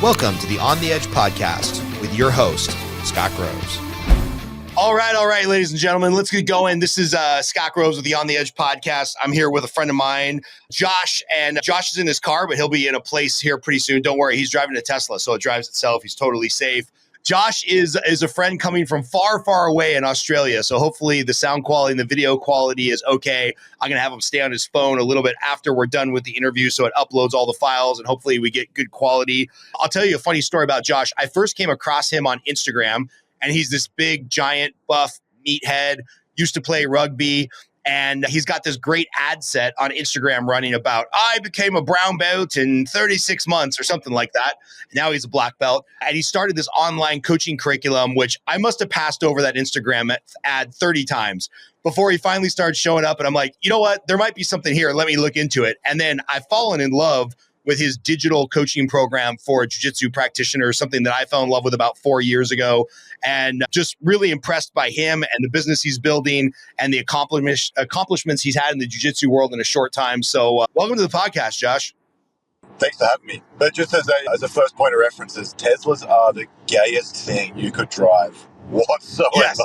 Welcome to the On the Edge podcast with your host, Scott Groves. All right, ladies and gentlemen, let's get going. This is Scott Groves with the On the Edge podcast. I'm here with a friend of mine, Josh, and Josh is in his car, but he'll be in a place here pretty soon. Don't worry, he's driving a Tesla, so it drives itself. He's totally safe. Josh is a friend coming from far, far away in Australia, so hopefully the sound quality and the video quality is okay. I'm going to have him stay on his phone a little bit after we're done with the interview, so it uploads all the files, and hopefully we get good quality. I'll tell you a funny story about Josh. I first came across him on Instagram, and he's this big, giant, buff meathead, used to play rugby, and he's got this great ad set on Instagram running about, I became a brown belt in 36 months or something like that. Now he's a black belt. And he started this online coaching curriculum, which I must have passed over that Instagram ad 30 times before he finally started showing up. And I'm like, you know what? There might be something here. Let me look into it. And then I've fallen in love with his digital coaching program for jiu-jitsu practitioners, something that I fell in love with about 4 years ago, and just really impressed by him and the business he's building and the accomplishments he's had in the jiu-jitsu world in a short time. So welcome to the podcast, Josh. Thanks for having me. But just as a first point of reference, Teslas are the gayest thing you could drive whatsoever. Yes.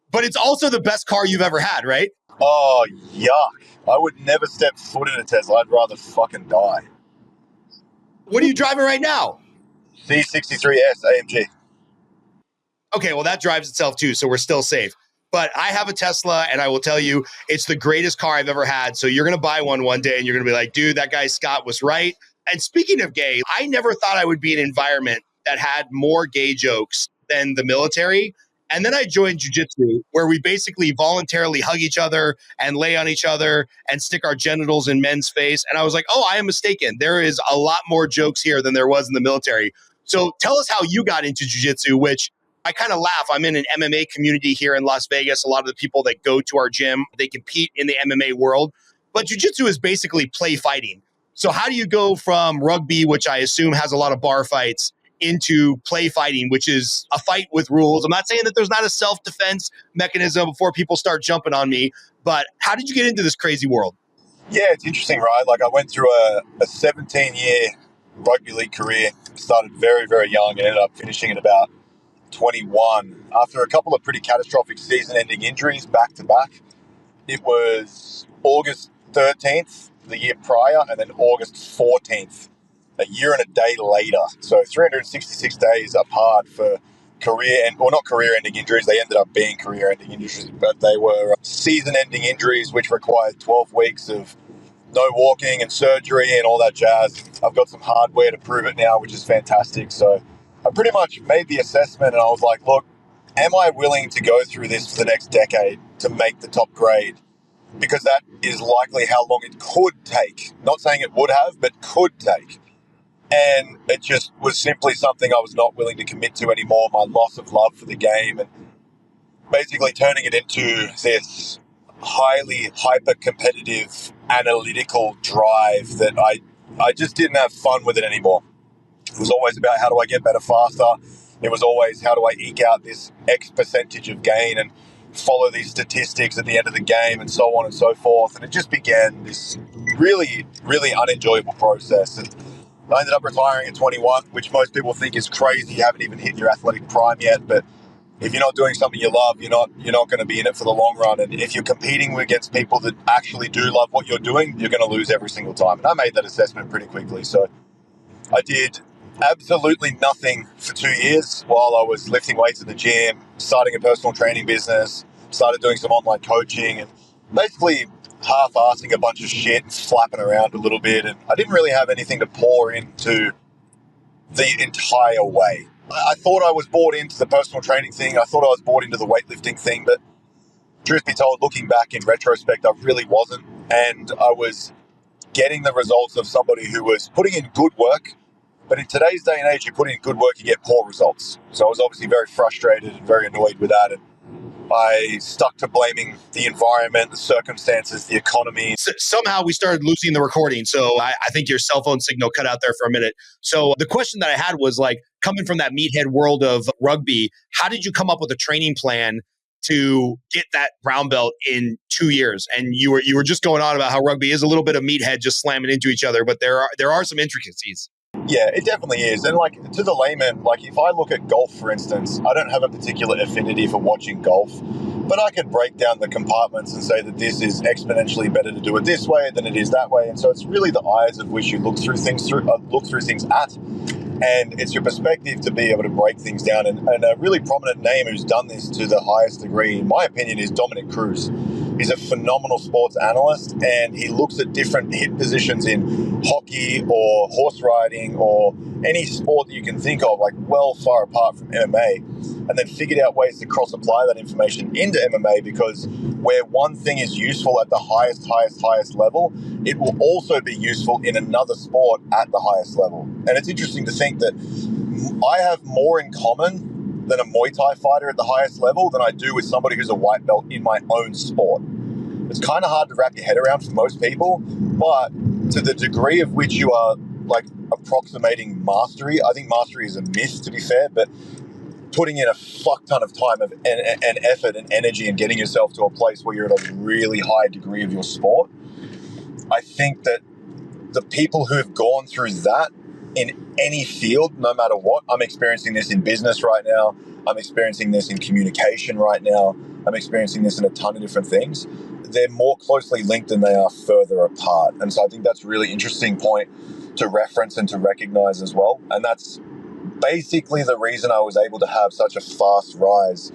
But it's also the best car you've ever had, right? Oh, yuck. I would never step foot in a Tesla. I'd rather fucking die. What are you driving right now? C63S AMG. Okay, well, that drives itself too, so we're still safe. But I have a Tesla, and I will tell you, it's the greatest car I've ever had. So you're going to buy one day, and you're going to be like, dude, that guy Scott was right. And speaking of gay, I never thought I would be in an environment that had more gay jokes than the military. And then I joined jiu-jitsu, where we basically voluntarily hug each other and lay on each other and stick our genitals in men's face. And I was like, oh, I am mistaken. There is a lot more jokes here than there was in the military. So tell us how you got into jiu-jitsu, which I kind of laugh. I'm in an MMA community here in Las Vegas. A lot of the people that go to our gym, they compete in the MMA world. But jiu-jitsu is basically play fighting. So how do you go from rugby, which I assume has a lot of bar fights, into play fighting, which is a fight with rules? I'm not saying that there's not a self-defense mechanism before people start jumping on me, but how did you get into this crazy world? Yeah, it's interesting, right? Like I went through a 17-year rugby league career, started very, very young and ended up finishing at about 21 after a couple of pretty catastrophic season-ending injuries back-to-back. It was August 13th, the year prior, and then August 14th, a year and a day later. So 366 days apart for not career-ending injuries. They ended up being career-ending injuries, but they were season-ending injuries, which required 12 weeks of no walking and surgery and all that jazz. I've got some hardware to prove it now, which is fantastic. So I pretty much made the assessment and I was like, look, am I willing to go through this for the next decade to make the top grade? Because that is likely how long it could take. Not saying it would have, but could take. And it just was simply something I was not willing to commit to anymore. My loss of love for the game and basically turning it into this highly hyper-competitive, analytical drive that I just didn't have fun with it anymore. It was always about how do I get better faster. It was always how do I eke out this X percentage of gain and follow these statistics at the end of the game and so on and so forth. And it just began this really, really unenjoyable process. And I ended up retiring at 21, which most people think is crazy. You haven't even hit your athletic prime yet. But if you're not doing something you love, you're not going to be in it for the long run. And if you're competing against people that actually do love what you're doing, you're going to lose every single time. And I made that assessment pretty quickly. So I did absolutely nothing for 2 years while I was lifting weights at the gym, starting a personal training business, started doing some online coaching, and basically half-assing a bunch of shit and flapping around a little bit. And I didn't really have anything to pour into the entire way. I thought I was bought into the personal training thing. I thought I was bought into the weightlifting thing. But truth be told, looking back in retrospect, I really wasn't. And I was getting the results of somebody who was putting in good work. But in today's day and age, you put in good work, you get poor results. So I was obviously very frustrated and very annoyed with that. And I stuck to blaming the environment, the circumstances, the economy. Somehow we started losing the recording. So I think your cell phone signal cut out there for a minute. So the question that I had was like, coming from that meathead world of rugby, how did you come up with a training plan to get that brown belt in 2 years? And you were just going on about how rugby is a little bit of meathead just slamming into each other, but there are some intricacies. Yeah, it definitely is. And like to the layman, like if I look at golf, for instance, I don't have a particular affinity for watching golf, but I could break down the compartments and say that this is exponentially better to do it this way than it is that way. And so it's really the eyes of which you look through things at. And it's your perspective to be able to break things down. And a really prominent name who's done this to the highest degree, in my opinion, is Dominic Cruz. He's a phenomenal sports analyst, and he looks at different hit positions in hockey or horse riding or any sport that you can think of, like well far apart from MMA, and then figured out ways to cross-apply that information into MMA, because where one thing is useful at the highest level, it will also be useful in another sport at the highest level. And it's interesting to think that I have more in common than a Muay Thai fighter at the highest level than I do with somebody who's a white belt in my own sport. It's kind of hard to wrap your head around for most people, but to the degree of which you are like approximating mastery, I think mastery is a myth, to be fair, but putting in a fuck ton of time and effort and energy and getting yourself to a place where you're at a really high degree of your sport, I think that the people who have gone through that in any field, no matter what, I'm experiencing this in business right now, I'm experiencing this in communication right now, I'm experiencing this in a ton of different things, they're more closely linked than they are further apart. And so I think that's a really interesting point to reference and to recognize as well. And that's basically the reason I was able to have such a fast rise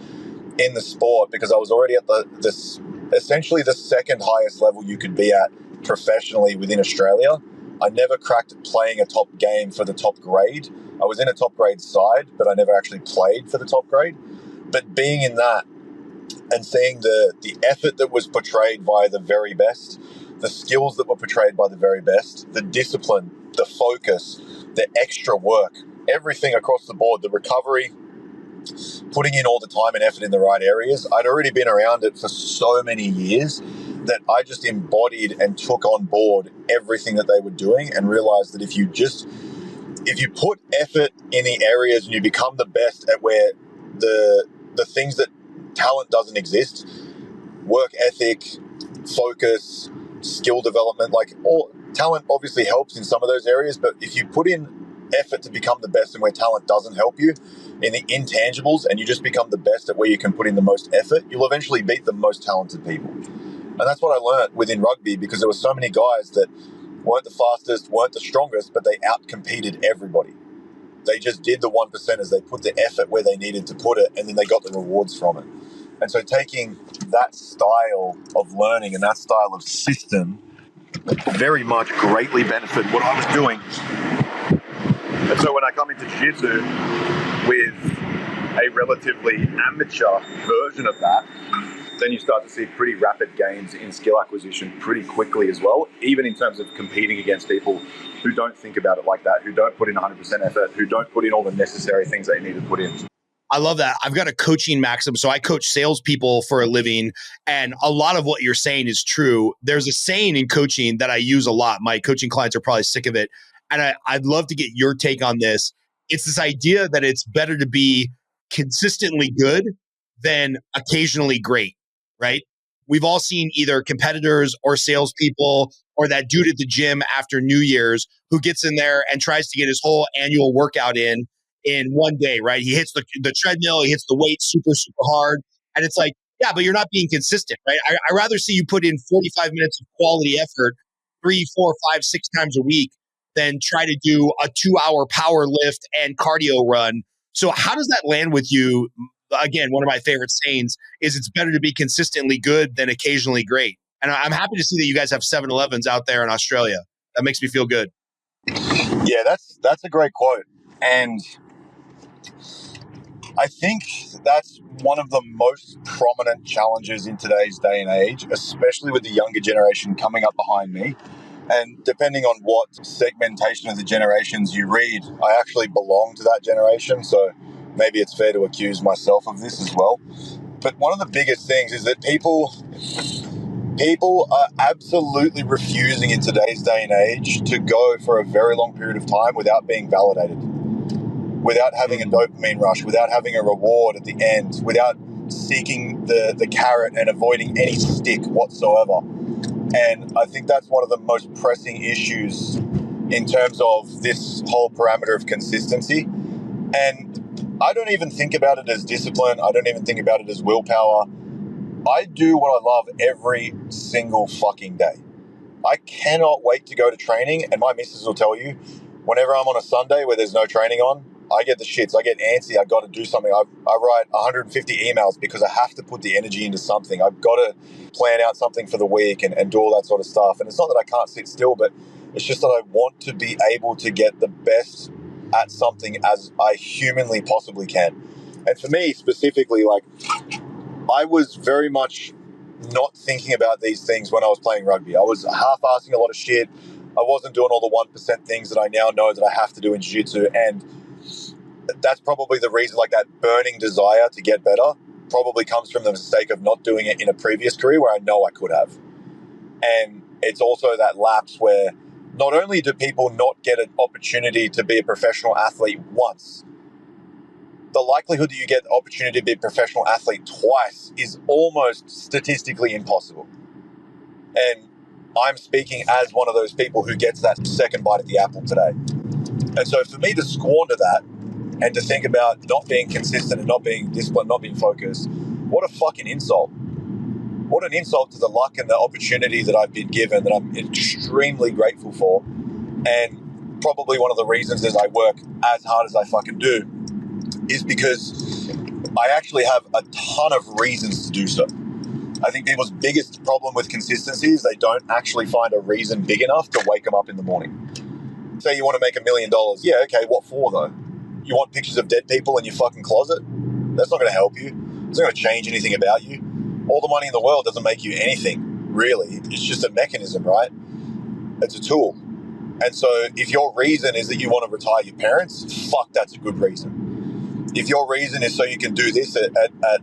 in the sport, because I was already at this essentially the second highest level you could be at professionally within Australia. I never cracked playing a top game for the top grade. I was in a top grade side, but I never actually played for the top grade. But being in that and seeing the effort that was portrayed by the very best, the skills that were portrayed by the very best, the discipline, the focus, the extra work, everything across the board, the recovery, putting in all the time and effort in the right areas. I'd already been around it for so many years that I just embodied and took on board everything that they were doing, and realized that if you put effort in the areas and you become the best at where the things that talent doesn't exist, work ethic, focus, skill development, like all talent obviously helps in some of those areas, but if you put in effort to become the best and where talent doesn't help you in the intangibles, and you just become the best at where you can put in the most effort, you'll eventually beat the most talented people. And that's what I learned within rugby, because there were so many guys that weren't the fastest, weren't the strongest, but they out-competed everybody. They just did the 1%ers. They put the effort where they needed to put it, and then they got the rewards from it. And so taking that style of learning and that style of system very much greatly benefited what I was doing. And so when I come into jiu-jitsu with a relatively amateur version of that, then you start to see pretty rapid gains in skill acquisition pretty quickly as well, even in terms of competing against people who don't think about it like that, who don't put in 100% effort, who don't put in all the necessary things they need to put in. I love that. I've got a coaching maxim. So I coach salespeople for a living, and a lot of what you're saying is true. There's a saying in coaching that I use a lot. My coaching clients are probably sick of it. And I'd love to get your take on this. It's this idea that it's better to be consistently good than occasionally great, right? We've all seen either competitors or salespeople or that dude at the gym after New Year's who gets in there and tries to get his whole annual workout in one day, right? He hits the treadmill, he hits the weight super, super hard. And it's like, yeah, but you're not being consistent, right? I rather see you put in 45 minutes of quality effort 3, 4, 5, 6 times a week than try to do a 2-hour power lift and cardio run. So how does that land with you? Again, one of my favorite sayings is it's better to be consistently good than occasionally great. And I'm happy to see that you guys have 7-Elevens out there in Australia. That makes me feel good. Yeah, that's a great quote. And I think that's one of the most prominent challenges in today's day and age, especially with the younger generation coming up behind me. And depending on what segmentation of the generations you read, I actually belong to that generation. So maybe it's fair to accuse myself of this as well. But one of the biggest things is that people are absolutely refusing in today's day and age to go for a very long period of time without being validated, without having a dopamine rush, without having a reward at the end, without seeking the carrot and avoiding any stick whatsoever. And I think that's one of the most pressing issues in terms of this whole parameter of consistency. And I don't even think about it as discipline. I don't even think about it as willpower. I do what I love every single fucking day. I cannot wait to go to training, and my missus will tell you, whenever I'm on a Sunday where there's no training on, I get the shits. I get antsy. I've got to do something. I write 150 emails because I have to put the energy into something. I've got to plan out something for the week and do all that sort of stuff. And it's not that I can't sit still, but it's just that I want to be able to get the best at something as I humanly possibly can. And for me specifically, like, I was very much not thinking about these things when I was playing rugby. I was half-assing a lot of shit. I wasn't doing all the 1% things that I now know that I have to do in jiu-jitsu. And that's probably the reason, like, that burning desire to get better probably comes from the mistake of not doing it in a previous career where I know I could have. And it's also that lapse where not only do people not get an opportunity to be a professional athlete once, the likelihood that you get the opportunity to be a professional athlete twice is almost statistically impossible. And I'm speaking as one of those people who gets that second bite at the apple today. And so for me to squander that and to think about not being consistent and not being disciplined, not being focused, what a fucking insult. What an insult to the luck and the opportunity that I've been given that I'm extremely grateful for. And probably one of the reasons is I work as hard as I fucking do is because I actually have a ton of reasons to do so. I think people's biggest problem with consistency is they don't actually find a reason big enough to wake them up in the morning. Say you want to make $1 million. Yeah, okay, what for though? You want pictures of dead people in your fucking closet? That's not going to help you. It's not going to change anything about you. All the money in the world doesn't make you anything, really. It's just a mechanism, right? It's a tool. And so if your reason is that you want to retire your parents, fuck, that's a good reason. If your reason is so you can do this at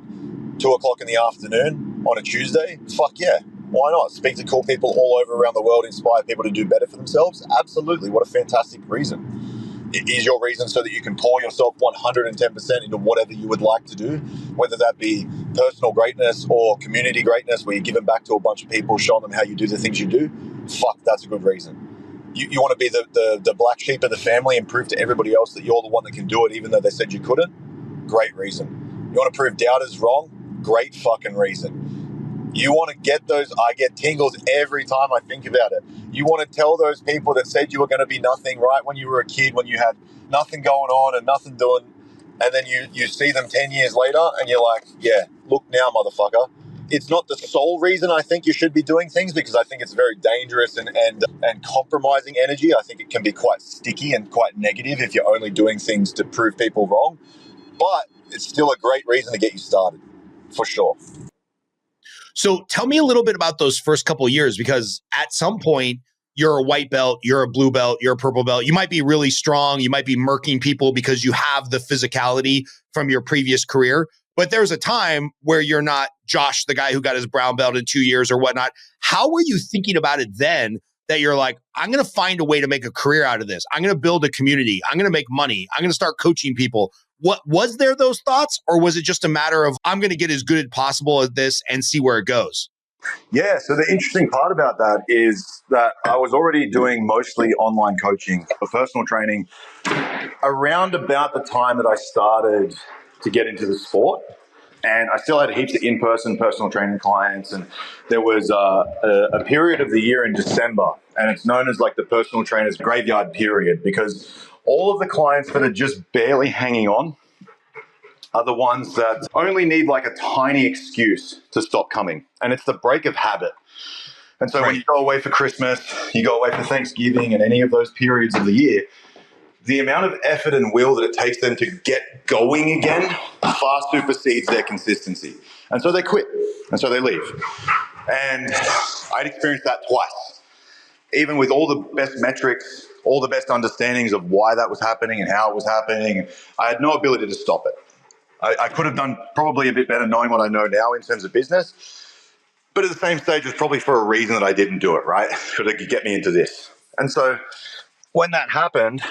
2 o'clock in the afternoon on a Tuesday, fuck yeah. Why not? Speak to cool people all over around the world, inspire people to do better for themselves? Absolutely. What a fantastic reason. Is your reason so that you can pour yourself 110% into whatever you would like to do, whether that be personal greatness or community greatness where you're giving back to a bunch of people, showing them how you do the things you do? Fuck, that's a good reason. You want to be the black sheep of the family and prove to everybody else that you're the one that can do it even though they said you couldn't? Great reason. You want to prove doubters wrong? Great fucking reason. You want to get those, I get tingles every time I think about it. You want to tell those people that said you were going to be nothing right when you were a kid, when you had nothing going on and nothing doing, and then you see them 10 years later and you're like, yeah, look now, motherfucker. It's not the sole reason I think you should be doing things because I think it's very dangerous and compromising energy. I think it can be quite sticky and quite negative if you're only doing things to prove people wrong. But it's still a great reason to get you started, for sure. So tell me a little bit about those first couple of years, because at some point you're a white belt, you're a blue belt, you're a purple belt. You might be really strong. You might be murking people because you have the physicality from your previous career. But there's a time where you're not Josh, the guy who got his brown belt in 2 years or whatnot. How were you thinking about it then that you're like, I'm going to find a way to make a career out of this. I'm going to build a community. I'm going to make money. I'm going to start coaching people. What was there those thoughts, or was it just a matter of I'm going to get as good as possible at this and see where it goes? Yeah, so the interesting part about that is that I was already doing mostly online coaching for personal training around about the time that I started to get into the sport. And I still had heaps of in-person personal training clients. And there was a period of the year in December, and it's known as like the personal trainer's graveyard period, because all of the clients that are just barely hanging on are the ones that only need like a tiny excuse to stop coming. And it's the break of habit. And so when you go away for Christmas, you go away for Thanksgiving and any of those periods of the year, the amount of effort and will that it takes them to get going again far supersedes their consistency. And so they quit. And so they leave. And I'd experienced that twice. Even with all the best metrics, all the best understandings of why that was happening and how it was happening, I had no ability to stop it. I could have done probably a bit better knowing what I know now in terms of business. But at the same stage, it was probably for a reason that I didn't do it, right? Because it could get me into this. And so when that happened,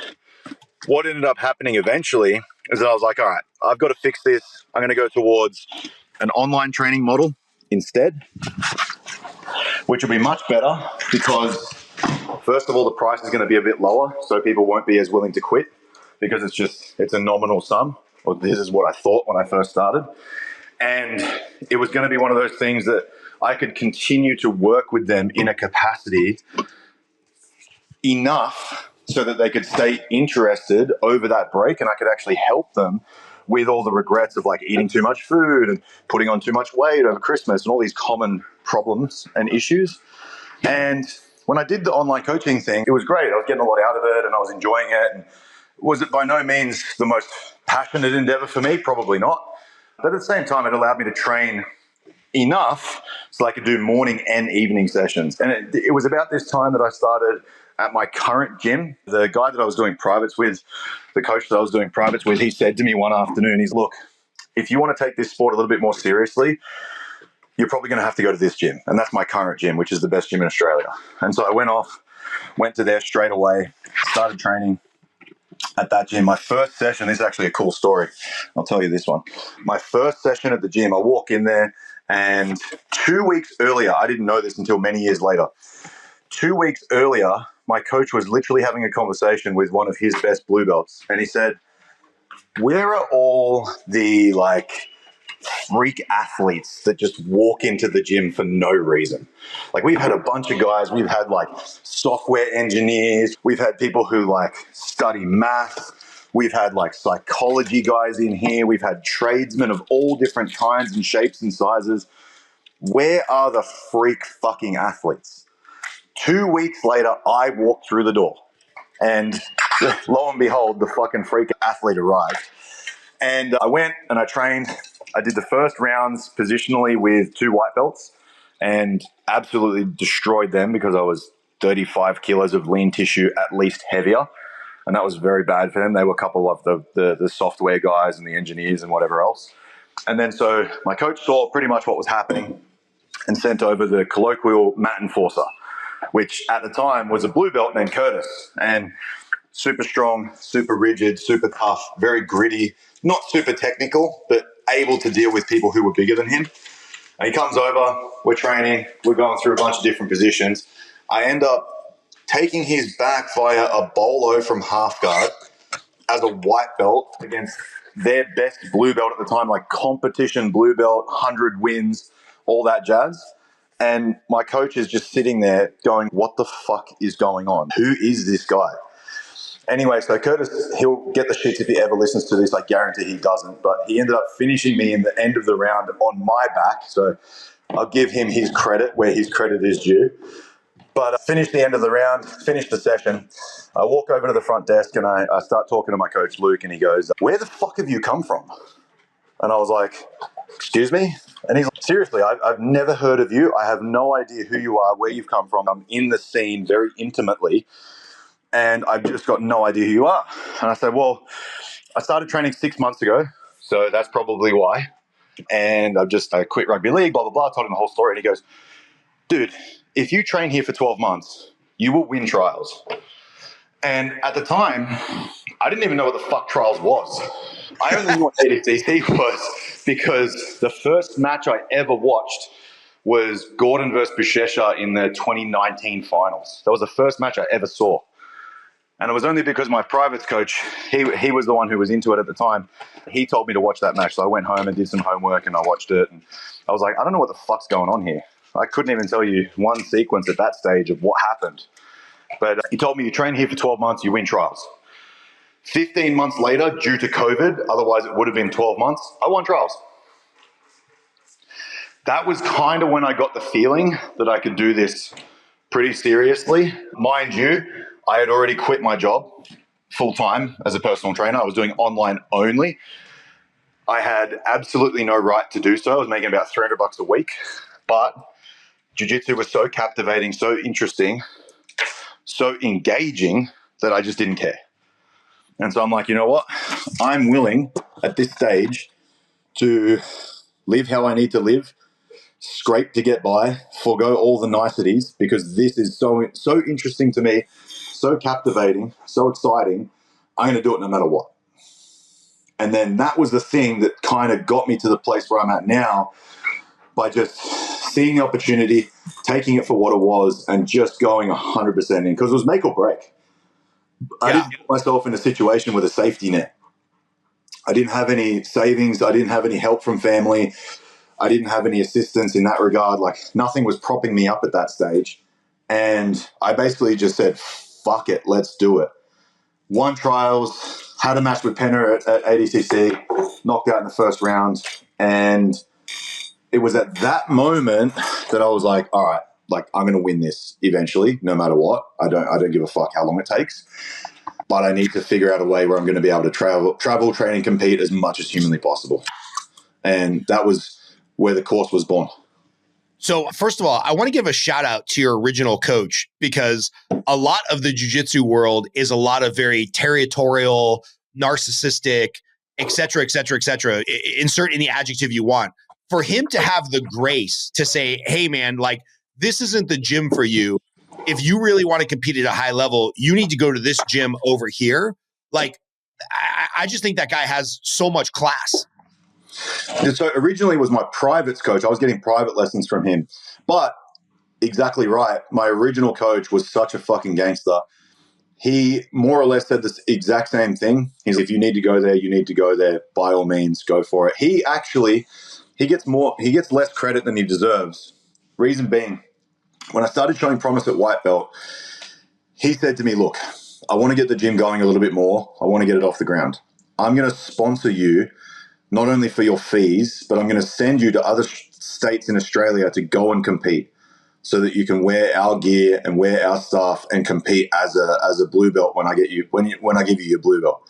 what ended up happening eventually is that I was like, all right, I've got to fix this. I'm going to go towards an online training model instead, which will be much better because First of all, the price is going to be a bit lower, so people won't be as willing to quit because it's a nominal sum. Or this is what I thought when I first started. And it was going to be one of those things that I could continue to work with them in a capacity enough so that they could stay interested over that break, and I could actually help them with all the regrets of like eating too much food and putting on too much weight over Christmas and all these common problems and issues. And when I did the online coaching thing, it was great. I was getting a lot out of it and I was enjoying it. And was it by no means the most passionate endeavor for me? Probably not. But at the same time, it allowed me to train enough so I could do morning and evening sessions. And it was about this time that I started at my current gym. The guy that I was doing privates with, the coach that I was doing privates with, he said to me one afternoon, he's, look, if you want to take this sport a little bit more seriously, you're probably going to have to go to this gym. And that's my current gym, which is the best gym in Australia. And so I went to there straight away, started training at that gym. My first session, this is actually a cool story. I'll tell you this one. My first session at the gym, I walk in there, and 2 weeks earlier, I didn't know this until many years later. 2 weeks earlier, my coach was literally having a conversation with one of his best blue belts. And he said, where are all the freak athletes that just walk into the gym for no reason? Like, we've had a bunch of guys, we've had software engineers, we've had people who study math, we've had psychology guys in here, we've had tradesmen of all different kinds and shapes and sizes. Where are the freak fucking athletes? 2 weeks later, I walked through the door, and lo and behold, the fucking freak athlete arrived. And I went and I trained. I did the first rounds positionally with 2 white belts and absolutely destroyed them because I was 35 kilos of lean tissue, at least heavier. And that was very bad for them. They were a couple of the software guys and the engineers and whatever else. And then so my coach saw pretty much what was happening and sent over the colloquial mat enforcer, which at the time was a blue belt named Curtis. And super strong, super rigid, super tough, very gritty, not super technical, but able to deal with people who were bigger than him. And he comes over, we're training, we're going through a bunch of different positions. I end up taking his back via a bolo from half guard as a white belt against their best blue belt at the time, competition blue belt, 100 wins, all that jazz. And my coach is just sitting there going, what the fuck is going on? Who is this guy? Anyway, so Curtis, he'll get the shits if he ever listens to this. I guarantee he doesn't. But he ended up finishing me in the end of the round on my back. So I'll give him his credit where his credit is due. But I finished the end of the round, finished the session. I walk over to the front desk and I start talking to my coach, Luke, and he goes, where the fuck have you come from? And I was like, excuse me? And he's like, seriously, I've never heard of you. I have no idea who you are, where you've come from. I'm in the scene very intimately, and I've just got no idea who you are. And I said, well, I started training 6 months ago, so that's probably why. And I quit rugby league, blah, blah, blah. I told him the whole story. And he goes, dude, if you train here for 12 months, you will win trials. And at the time, I didn't even know what the fuck trials was. I only knew what ADCC was because the first match I ever watched was Gordon versus Buchecha in the 2019 finals. That was the first match I ever saw. And it was only because my privates coach, he was the one who was into it at the time. He told me to watch that match. So I went home and did some homework and I watched it. And I was like, I don't know what the fuck's going on here. I couldn't even tell you one sequence at that stage of what happened. But he told me, you train here for 12 months, you win trials. 15 months later, due to COVID, otherwise it would have been 12 months, I won trials. That was kind of when I got the feeling that I could do this pretty seriously. Mind you, I had already quit my job full-time as a personal trainer. I was doing online only. I had absolutely no right to do so. I was making about $300 a week, but jiu-jitsu was so captivating, so interesting, so engaging that I just didn't care. And so I'm like, you know what? I'm willing at this stage to live how I need to live, scrape to get by, forego all the niceties, because this is so interesting to me, so captivating, so exciting. I'm going to do it no matter what. And then that was the thing that kind of got me to the place where I'm at now by just seeing the opportunity, taking it for what it was, and just going 100% in, because it was make or break. I didn't put myself in a situation with a safety net. I didn't have any savings. I didn't have any help from family. I didn't have any assistance in that regard. Like, nothing was propping me up at that stage. And I basically just said, fuck it, let's do it. Won trials, had a match with Penner at ADCC, knocked out in the first round. And it was at that moment that I was like, all right, like, I'm going to win this eventually, no matter what. I don't give a fuck how long it takes. But I need to figure out a way where I'm going to be able to travel, train, and compete as much as humanly possible. And that was where the course was born. So first of all, I want to give a shout out to your original coach, because a lot of the jiu-jitsu world is a lot of very territorial, narcissistic, et cetera, et cetera, et cetera. Insert any adjective you want. For him to have the grace to say, hey man, like, this isn't the gym for you. If you really want to compete at a high level, you need to go to this gym over here. Like, I just think that guy has so much class. So originally it was my privates coach. I was getting private lessons from him. But exactly right. My original coach was such a fucking gangster. He more or less said this exact same thing. He's like, if you need to go there, you need to go there. By all means, go for it. He gets less credit than he deserves. Reason being, when I started showing promise at white belt, he said to me, look, I want to get the gym going a little bit more. I want to get it off the ground. I'm going to sponsor you not only for your fees, but I'm going to send you to other states in Australia to go and compete so that you can wear our gear and wear our stuff and compete as a blue belt when I give you your blue belt.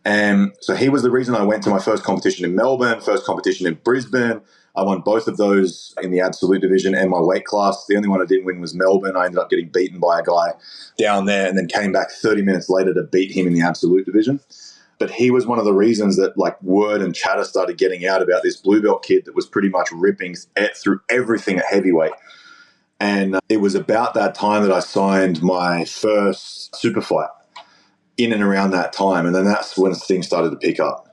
And so he was the reason I went to my first competition in Melbourne, first competition in Brisbane. I won both of those in the absolute division and my weight class. The only one I didn't win was Melbourne. I ended up getting beaten by a guy down there and then came back 30 minutes later to beat him in the absolute division. But he was one of the reasons that, like, word and chatter started getting out about this blue belt kid that was pretty much ripping through everything at heavyweight. And it was about that time that I signed my first super fight, in and around that time. And then that's when things started to pick up.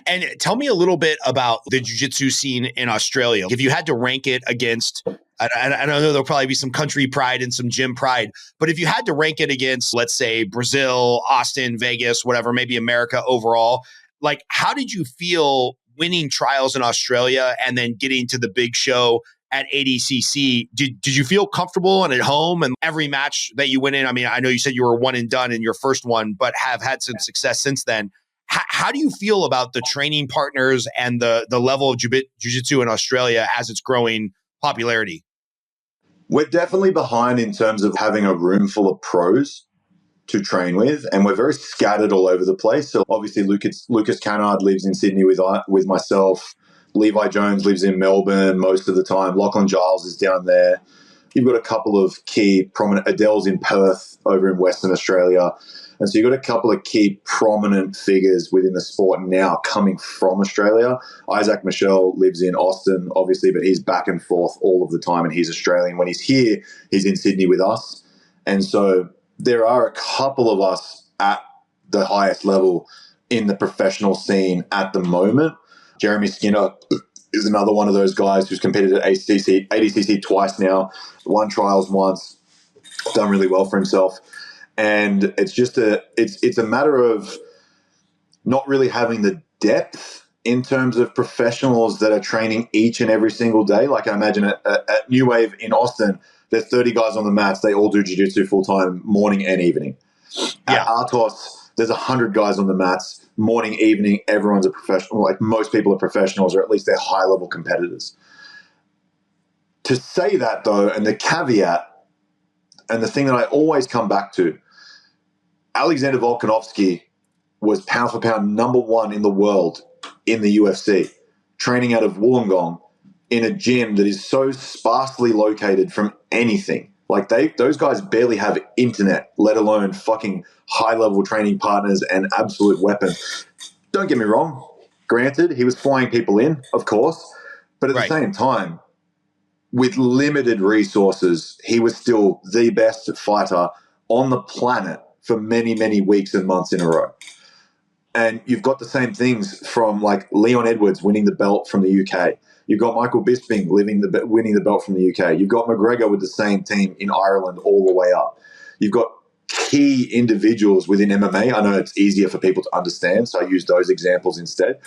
And tell me a little bit about the jiu-jitsu scene in Australia. If you had to rank it against, I know there'll probably be some country pride and some gym pride, but if you had to rank it against, let's say, Brazil, Austin, Vegas, whatever, maybe America overall, like, how did you feel winning trials in Australia and then getting to the big show at ADCC? Did you feel comfortable and at home? And every match that you went in, I mean, I know you said you were one and done in your first one, but have had some success since then. How do you feel about the training partners and the level of jiu-jitsu in Australia as it's growing popularity? We're definitely behind in terms of having a room full of pros to train with, and we're very scattered all over the place. So obviously Lucas Cannard lives in Sydney with myself. Levi Jones lives in Melbourne most of the time. Lachlan Giles is down there. You've got a couple of key prominent, Adele's in Perth over in Western Australia. And so you've got a couple of key prominent figures within the sport now coming from Australia. Isaac Michelle lives in Austin, obviously, but he's back and forth all of the time, and he's Australian. When he's here, he's in Sydney with us. And so there are a couple of us at the highest level in the professional scene at the moment. Jeremy Skinner is another one of those guys who's competed at ADCC twice now, won trials once, done really well for himself. And it's just it's a matter of not really having the depth in terms of professionals that are training each and every single day. Like, I imagine at New Wave in Austin, there's 30 guys on the mats. They all do jiu-jitsu full-time, morning and evening. Yeah. At Artos, there's 100 guys on the mats, morning, evening. Everyone's a professional. Like, most people are professionals, or at least they're high-level competitors. To say that, though, and the caveat, and the thing that I always come back to, Alexander Volkanovski was pound for pound number one in the world in the UFC, training out of Wollongong in a gym that is so sparsely located from anything. Like, those guys barely have internet, let alone fucking high-level training partners and absolute weapons. Don't get me wrong. Granted, he was flying people in, of course, but at the same time, with limited resources, he was still the best fighter on the planet for many, many weeks and months in a row. And you've got the same things from like Leon Edwards winning the belt from the UK. You've got Michael Bisping winning the belt from the UK. You've got McGregor with the same team in Ireland all the way up. You've got key individuals within MMA. I know it's easier for people to understand, so I use those examples instead.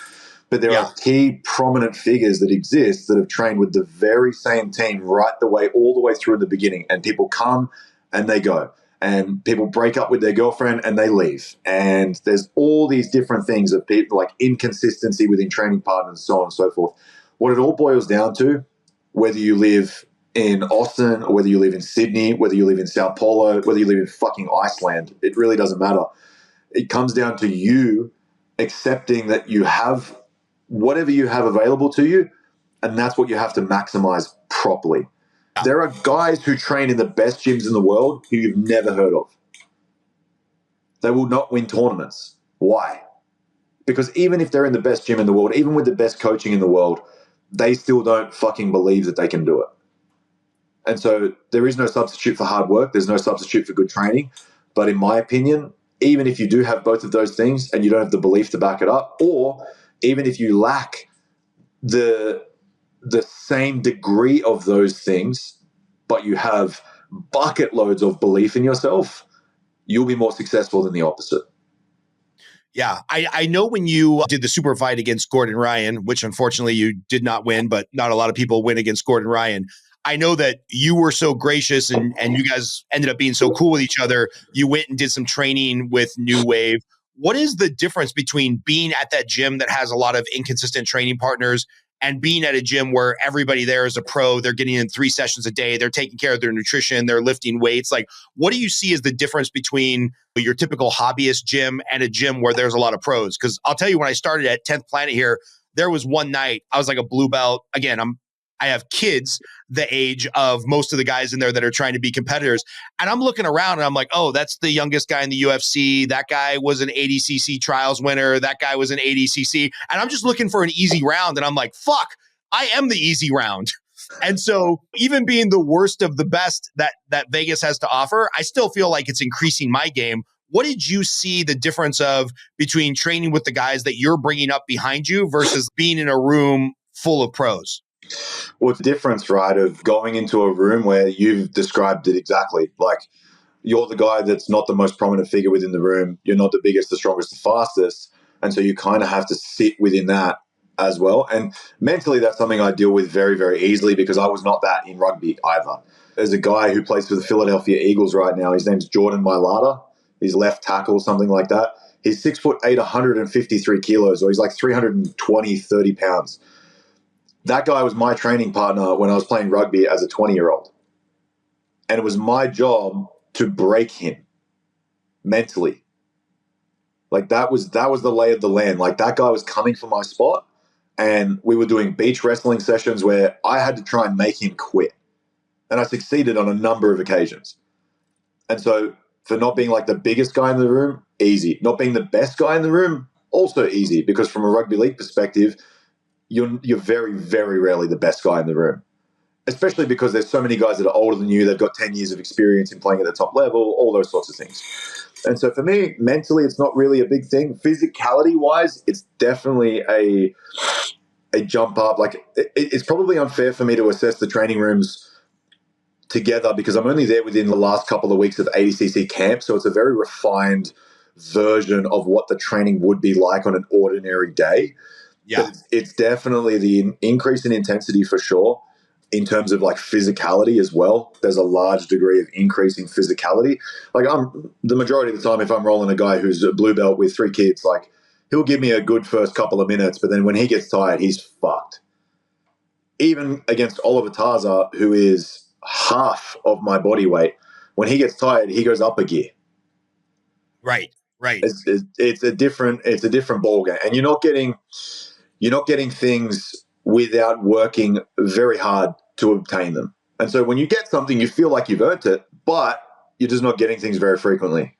But there are key prominent figures that exist that have trained with the very same team all the way through the beginning. And people come and they go. And people break up with their girlfriend and they leave. And there's all these different things of people, like inconsistency within training partners, so on and so forth. What it all boils down to, whether you live in Austin or whether you live in Sydney, whether you live in Sao Paulo, whether you live in fucking Iceland, it really doesn't matter. It comes down to you accepting that you have whatever you have available to you, and that's what you have to maximize properly. There are guys who train in the best gyms in the world who you've never heard of. They will not win tournaments. Why? Because even if they're in the best gym in the world, even with the best coaching in the world, they still don't fucking believe that they can do it. And so there is no substitute for hard work. There's no substitute for good training. But in my opinion, even if you do have both of those things and you don't have the belief to back it up, or even if you lack the same degree of those things, but you have bucket loads of belief in yourself, you'll be more successful than the opposite. Yeah, I know when you did the super fight against Gordon Ryan, which unfortunately you did not win, but not a lot of people win against Gordon Ryan. I know that you were so gracious and you guys ended up being so cool with each other. You went and did some training with New Wave. What is the difference between being at that gym that has a lot of inconsistent training partners and being at a gym where everybody there is a pro? They're getting in 3 sessions a day. They're taking care of their nutrition. They're lifting weights. Like, what do you see as the difference between your typical hobbyist gym and a gym where there's a lot of pros? Because I'll tell you, when I started at 10th Planet here, there was one night I was like a blue belt. Again, I have kids the age of most of the guys in there that are trying to be competitors. And I'm looking around and I'm like, oh, that's the youngest guy in the UFC. That guy was an ADCC trials winner. That guy was an ADCC. And I'm just looking for an easy round. And I'm like, fuck, I am the easy round. And so even being the worst of the best that Vegas has to offer, I still feel like it's increasing my game. What did you see the difference of between training with the guys that you're bringing up behind you versus being in a room full of pros? Well, it's the difference, right, of going into a room where you've described it exactly. Like, you're the guy that's not the most prominent figure within the room. You're not the biggest, the strongest, the fastest. And so you kind of have to sit within that as well. And mentally, that's something I deal with very, very easily because I was not that in rugby either. There's a guy who plays for the Philadelphia Eagles right now. His name's Jordan Mailata. He's left tackle, something like that. He's 6'8", 153 kilos, or he's like 320, 30 pounds. That guy was my training partner when I was playing rugby as a 20-year-old. And it was my job to break him mentally. Like, that was the lay of the land. Like, that guy was coming for my spot, and we were doing beach wrestling sessions where I had to try and make him quit. And I succeeded on a number of occasions. And so for not being like the biggest guy in the room, easy. Not being the best guy in the room, also easy, because from a rugby league perspective, you're very, very rarely the best guy in the room, especially because there's so many guys that are older than you. They've got 10 years of experience in playing at the top level, all those sorts of things. And so for me, mentally, it's not really a big thing. Physicality-wise, it's definitely a jump up. Like, it's probably unfair for me to assess the training rooms together because I'm only there within the last couple of weeks of ADCC camp, so it's a very refined version of what the training would be like on an ordinary day. Yeah, but it's definitely the increase in intensity for sure. In terms of like physicality as well, there's a large degree of increasing physicality. Like, the majority of the time, if I'm rolling a guy who's a blue belt with 3 kids, like, he'll give me a good first couple of minutes, but then when he gets tired, he's fucked. Even against Oliver Taza, who is half of my body weight, when he gets tired, he goes up a gear. Right. It's a different ball game, and you're not getting things without working very hard to obtain them. And so when you get something, you feel like you've earned it, but you're just not getting things very frequently.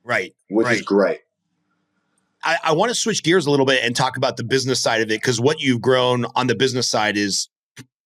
Right. Which is great. I want to switch gears a little bit and talk about the business side of it, because what you've grown on the business side is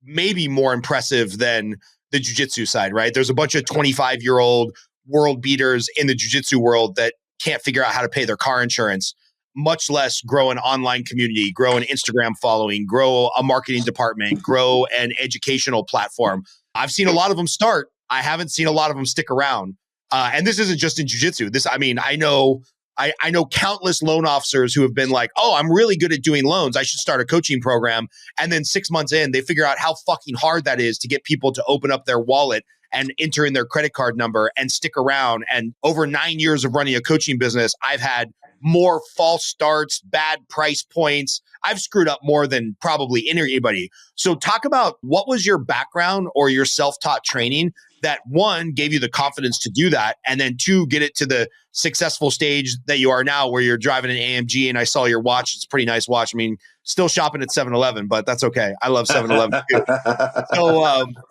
maybe more impressive than the jiu-jitsu side, right? There's a bunch of 25-year-old world beaters in the jiu-jitsu world that can't figure out how to pay their car insurance. much less grow an online community, grow an Instagram following, grow a marketing department, grow an educational platform. I've seen a lot of them start. I haven't seen a lot of them stick around. And this isn't just in jiu-jitsu. I know countless loan officers who have been like, oh, I'm really good at doing loans. I should start a coaching program. And then 6 months in, they figure out how fucking hard that is to get people to open up their wallet and enter in their credit card number and stick around. And over 9 years of running a coaching business, I've had more false starts, bad price points. I've screwed up more than probably anybody. So talk about what was your background or your self-taught training that, one, gave you the confidence to do that, and then two, get it to the successful stage that you are now where you're driving an AMG, and I saw your watch. It's a pretty nice watch. I mean, still shopping at 7-Eleven, but that's okay. I love 7-Eleven too.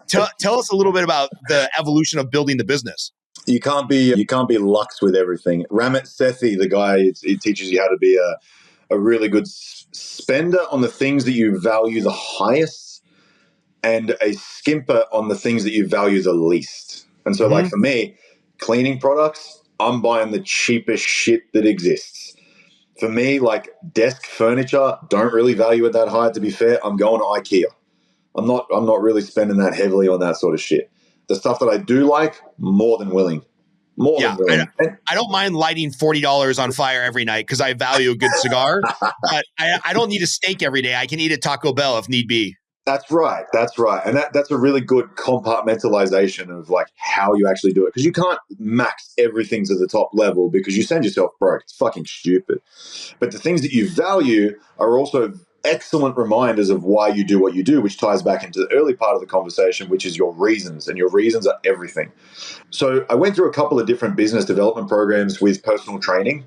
So tell us a little bit about the evolution of building the business. You can't be luxe with everything. Ramit Sethi, the guy, he teaches you how to be a really good spender on the things that you value the highest and a skimper on the things that you value the least. And so like for me, cleaning products, I'm buying the cheapest shit that exists. For me, like desk furniture, don't really value it that high, to be fair. I'm going to IKEA. I'm not really spending that heavily on that sort of shit. The stuff that I do like, more than willing. I don't mind lighting $40 on fire every night because I value a good cigar, but I don't need a steak every day. I can eat at Taco Bell if need be. That's right. And that's a really good compartmentalization of like how you actually do it. Because you can't max everything to the top level because you send yourself broke. It's fucking stupid. But the things that you value are also excellent reminders of why you do what you do, which ties back into the early part of the conversation, which is your reasons. And your reasons are everything. So I went through a couple of different business development programs with personal training.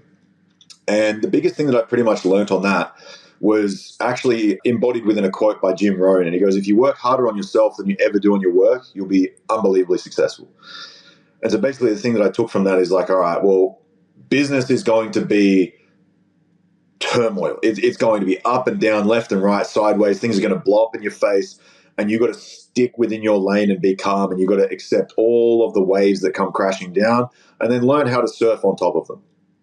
And the biggest thing that I pretty much learned on that was actually embodied within a quote by Jim Rohn. And he goes, if you work harder on yourself than you ever do on your work, you'll be unbelievably successful. And so basically the thing that I took from that is like, all right, well, business is going to be turmoil. It's going to be up and down, left and right, sideways. Things are going to blow up in your face. And you've got to stick within your lane and be calm. And you've got to accept all of the waves that come crashing down and then learn how to surf on top of them.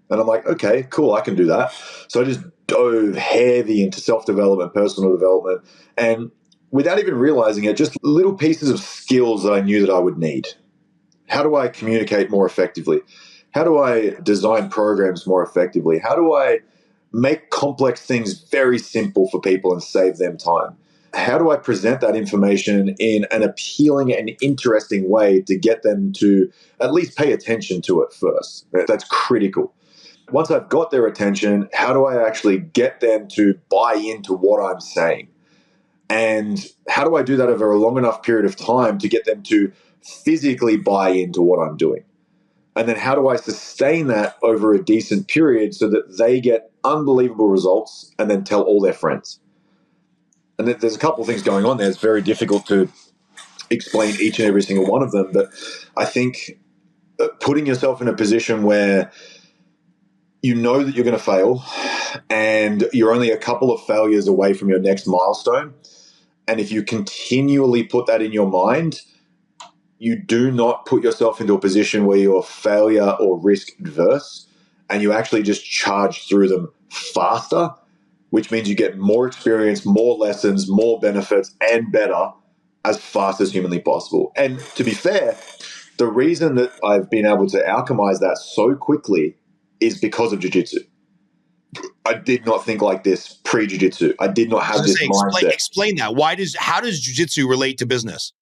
And I'm like, okay, cool, I can do that. So I just dove heavy into self-development, personal development, and without even realizing it, just little pieces of skills that I knew that I would need. How do I communicate more effectively? How do I design programs more effectively? How do I make complex things very simple for people and save them time? How do I present that information in an appealing and interesting way to get them to at least pay attention to it first? That's critical. Once I've got their attention, how do I actually get them to buy into what I'm saying? And how do I do that over a long enough period of time to get them to physically buy into what I'm doing? And then how do I sustain that over a decent period so that they get unbelievable results and then tell all their friends? And there's a couple of things going on there. It's very difficult to explain each and every single one of them. But I think putting yourself in a position where you know that you're going to fail and you're only a couple of failures away from your next milestone. And if you continually put that in your mind, you do not put yourself into a position where you're failure or risk adverse, and you actually just charge through them faster, which means you get more experience, more lessons, more benefits, and better as fast as humanly possible. And to be fair, the reason that I've been able to alchemize that so quickly is because of jiu-jitsu. I did not think like this pre-jiu-jitsu. I did not have this mindset. Explain that. How does jiu-jitsu relate to business?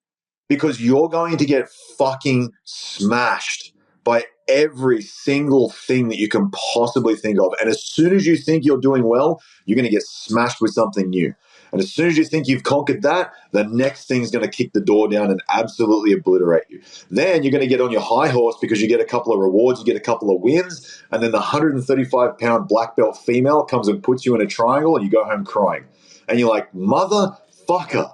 Because you're going to get fucking smashed by every single thing that you can possibly think of. And as soon as you think you're doing well, you're going to get smashed with something new. And as soon as you think you've conquered that, the next thing's going to kick the door down and absolutely obliterate you. Then you're going to get on your high horse because you get a couple of rewards, you get a couple of wins, and then the 135-pound black belt female comes and puts you in a triangle and you go home crying. And you're like, motherfucker.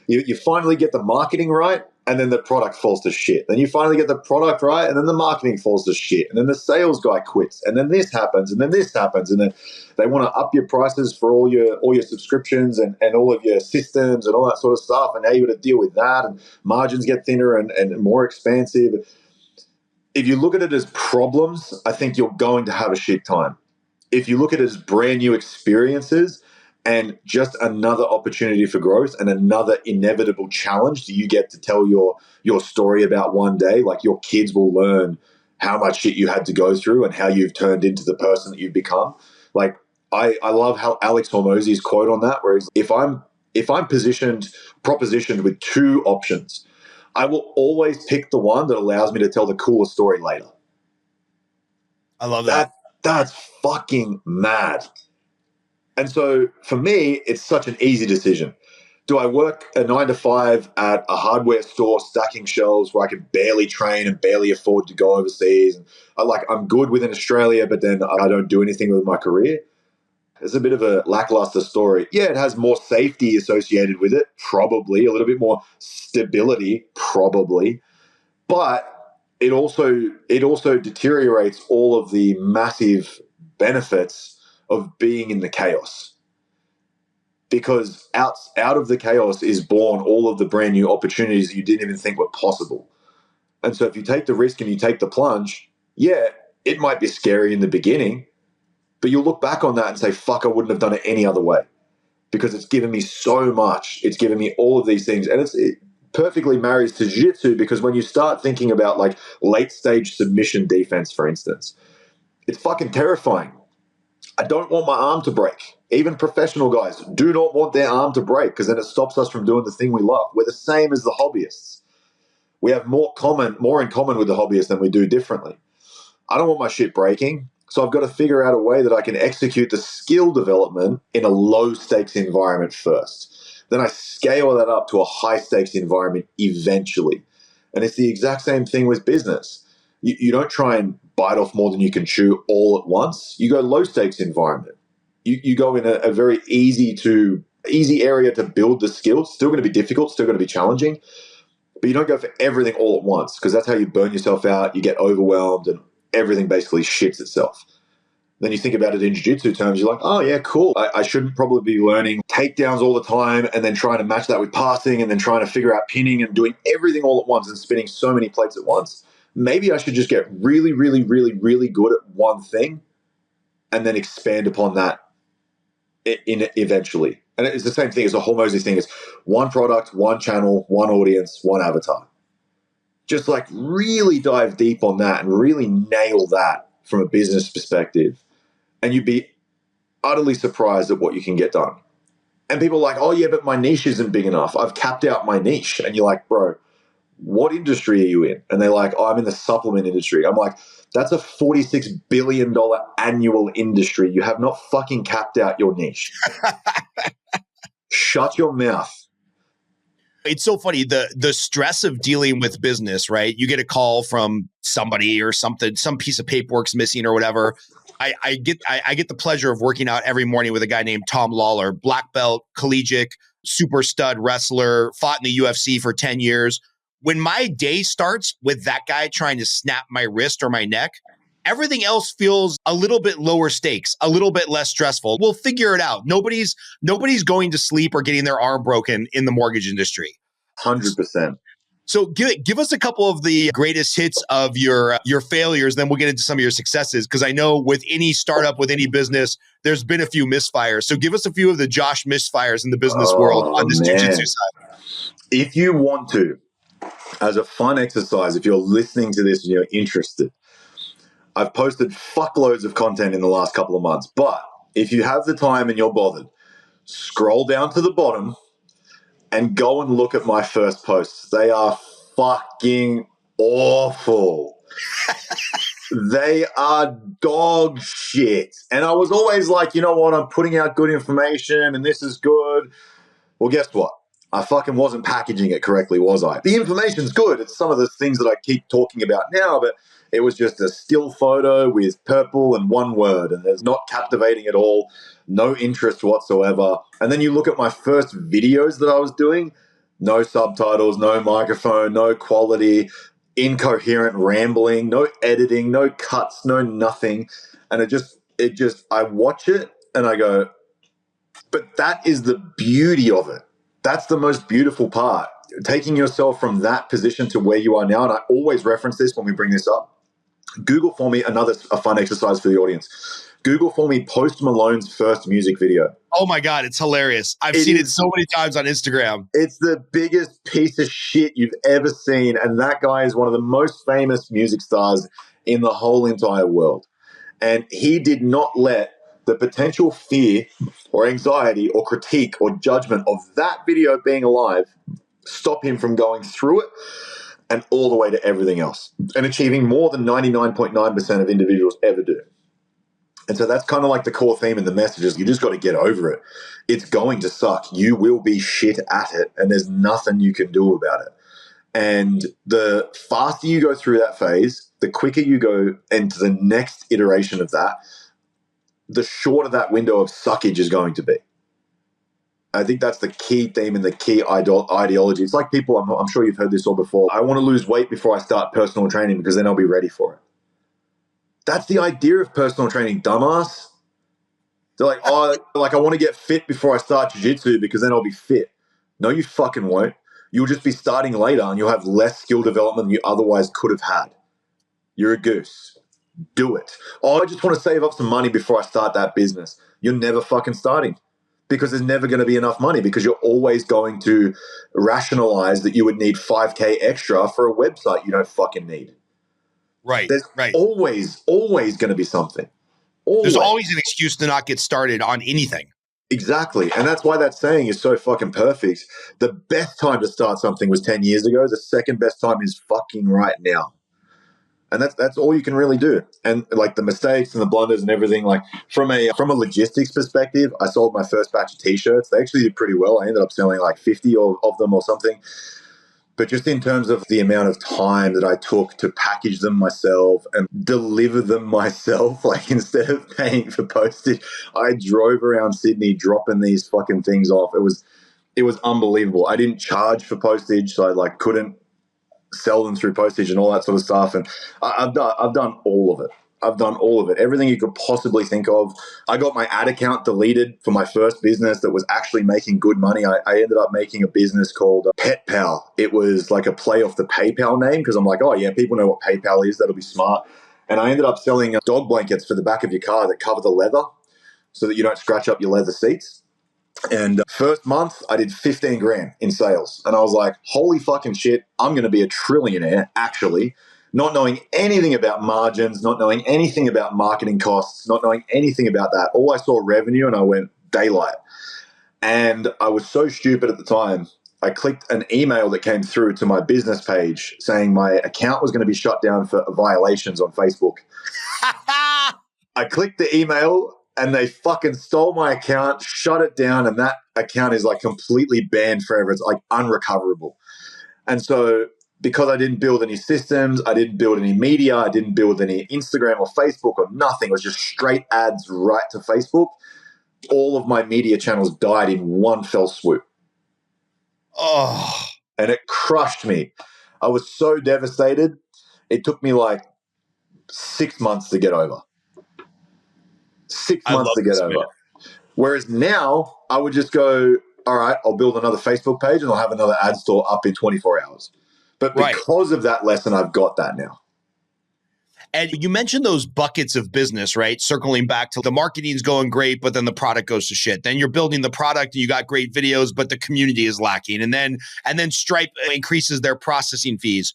You finally get the marketing right, and then the product falls to shit. Then you finally get the product right, and then the marketing falls to shit. And then the sales guy quits. And then this happens, and then this happens. And then they want to up your prices for all your subscriptions and all of your systems and all that sort of stuff. And now you got to deal with that. And margins get thinner and more expansive. If you look at it as problems, I think you're going to have a shit time. if you look at it as brand new experiences and just another opportunity for growth and another inevitable challenge that you get to tell your story about one day, like your kids will learn how much shit you had to go through and how you've turned into the person that you've become. Like I love how Alex Hormozy's quote on that, where he's, if I'm propositioned with two options, I will always pick the one that allows me to tell the cooler story later. I love that. That's fucking mad. And so for me, it's such an easy decision. Do I work a 9 to 5 at a hardware store stacking shelves where I can barely train and barely afford to go overseas? And I'm good within Australia, but then I don't do anything with my career. It's a bit of a lackluster story. Yeah, it has more safety associated with it, probably. A little bit more stability, probably. But it also deteriorates all of the massive benefits of being in the chaos. Because out of the chaos is born all of the brand new opportunities that you didn't even think were possible. And so if you take the risk and you take the plunge, yeah, it might be scary in the beginning, but you'll look back on that and say, fuck, I wouldn't have done it any other way, because it's given me so much. It's given me all of these things. And it perfectly marries to jiu-jitsu, because when you start thinking about like late stage submission defense, for instance, it's fucking terrifying. I don't want my arm to break. Even professional guys do not want their arm to break, because then it stops us from doing the thing we love. We're the same as the hobbyists. We have more in common with the hobbyists than we do differently. I don't want my shit breaking. So I've got to figure out a way that I can execute the skill development in a low stakes environment first. Then I scale that up to a high stakes environment eventually. And it's the exact same thing with business. You don't try and bite off more than you can chew all at once. You go low stakes environment. You go in a very easy area to build the skills. It's still going to be difficult, still going to be challenging, but you don't go for everything all at once, because that's how you burn yourself out. You get overwhelmed and everything basically shits itself. Then you think about it in jiu-jitsu terms, you're like, oh yeah, cool. I shouldn't probably be learning takedowns all the time and then trying to match that with passing and then trying to figure out pinning and doing everything all at once and spinning so many plates at once. Maybe I should just get really, really, really, really good at one thing and then expand upon that eventually. And it's the same thing as a Hormozy thing. It's one product, one channel, one audience, one avatar. Just like really dive deep on that and really nail that from a business perspective. And you'd be utterly surprised at what you can get done. And people are like, oh yeah, but my niche isn't big enough. I've capped out my niche. And you're like, bro, what industry are you in? And they're like, oh, I'm in the supplement industry. I'm like, that's a $46 billion annual industry. You have not fucking capped out your niche. Shut your mouth. It's so funny, the stress of dealing with business, right? You get a call from somebody or something, some piece of paperwork's missing or whatever. I get the pleasure of working out every morning with a guy named Tom Lawler, black belt, collegiate, super stud wrestler, fought in the UFC for 10 years. When my day starts with that guy trying to snap my wrist or my neck, everything else feels a little bit lower stakes, a little bit less stressful. We'll figure it out. Nobody's going to sleep or getting their arm broken in the mortgage industry. 100%. So give us a couple of the greatest hits of your failures, then we'll get into some of your successes, because I know with any startup, with any business, there's been a few misfires. So give us a few of the Josh misfires in the business world on this jiu-jitsu side. If you want to, as a fun exercise, if you're listening to this and you're interested, I've posted fuckloads of content in the last couple of months, but if you have the time and you're bothered, scroll down to the bottom and go and look at my first posts. They are fucking awful. They are dog shit. And I was always like, you know what? I'm putting out good information and this is good. Well, guess what? I fucking wasn't packaging it correctly, was I? The information's good. It's some of the things that I keep talking about now, but it was just a still photo with purple and one word, and there's not captivating at all, no interest whatsoever. And then you look at my first videos that I was doing, no subtitles, no microphone, no quality, incoherent rambling, no editing, no cuts, no nothing. And I watch it and I go, but that is the beauty of it. That's the most beautiful part. Taking yourself from that position to where you are now, and I always reference this when we bring this up. Google for me a fun exercise for the audience. Google for me Post Malone's first music video. Oh my God, it's hilarious. I've seen it so many times on Instagram. It's the biggest piece of shit you've ever seen. And that guy is one of the most famous music stars in the whole entire world. And he did not let the potential fear or anxiety or critique or judgment of that video being alive stop him from going through it and all the way to everything else and achieving more than 99.9% of individuals ever do. And so that's kind of like the core theme in the messages. You just got to get over it. It's going to suck. You will be shit at it, and there's nothing you can do about it. And the faster you go through that phase, the quicker you go into the next iteration of that, the shorter that window of suckage is going to be. I think that's the key theme and the key ideology. It's like people, I'm sure you've heard this all before. I want to lose weight before I start personal training because then I'll be ready for it. That's the idea of personal training, dumbass. They're like, oh, like I want to get fit before I start jiu-jitsu because then I'll be fit. No, you fucking won't. You'll just be starting later and you'll have less skill development than you otherwise could have had. You're a goose. Do it. Oh, I just want to save up some money before I start that business. You're never fucking starting because there's never going to be enough money because you're always going to rationalize that you would need 5K extra for a website you don't fucking need. Right. There's always going to be something. There's always an excuse to not get started on anything. Exactly. And that's why that saying is so fucking perfect. The best time to start something was 10 years ago. The second best time is fucking right now. And that's all you can really do. And like the mistakes and the blunders and everything, like from a logistics perspective, I sold my first batch of t-shirts. They actually did pretty well. I ended up selling like 50 of them or something. But just in terms of the amount of time that I took to package them myself and deliver them myself, like instead of paying for postage, I drove around Sydney dropping these fucking things off. It was unbelievable. I didn't charge for postage, so I like couldn't sell them through postage and all that sort of stuff. And I've done all of it. I've done all of it. Everything you could possibly think of. I got my ad account deleted for my first business that was actually making good money. I ended up making a business called Pet Pal. It was like a play off the PayPal name because I'm like, oh yeah, people know what PayPal is. That'll be smart. And I ended up selling dog blankets for the back of your car that cover the leather so that you don't scratch up your leather seats. And first month, I did 15 grand in sales. And I was like, holy fucking shit, I'm going to be a trillionaire, actually. Not knowing anything about margins, not knowing anything about marketing costs, not knowing anything about that. All I saw revenue and I went daylight. And I was so stupid at the time. I clicked an email that came through to my business page saying my account was going to be shut down for violations on Facebook. I clicked the email and they fucking stole my account, shut it down, and that account is like completely banned forever. It's like unrecoverable. And so because I didn't build any systems, I didn't build any media, I didn't build any Instagram or Facebook or nothing. It was just straight ads right to Facebook. All of my media channels died in one fell swoop. Oh. And it crushed me. I was so devastated. It took me like 6 months to get over. 6 months to get over. Man. Whereas now I would just go, all right, I'll build another Facebook page and I'll have another ad store up in 24 hours. But because of that lesson, I've got that now. And you mentioned those buckets of business, right? Circling back to the marketing's going great, but then the product goes to shit. Then you're building the product and you got great videos, but the community is lacking. And then Stripe increases their processing fees.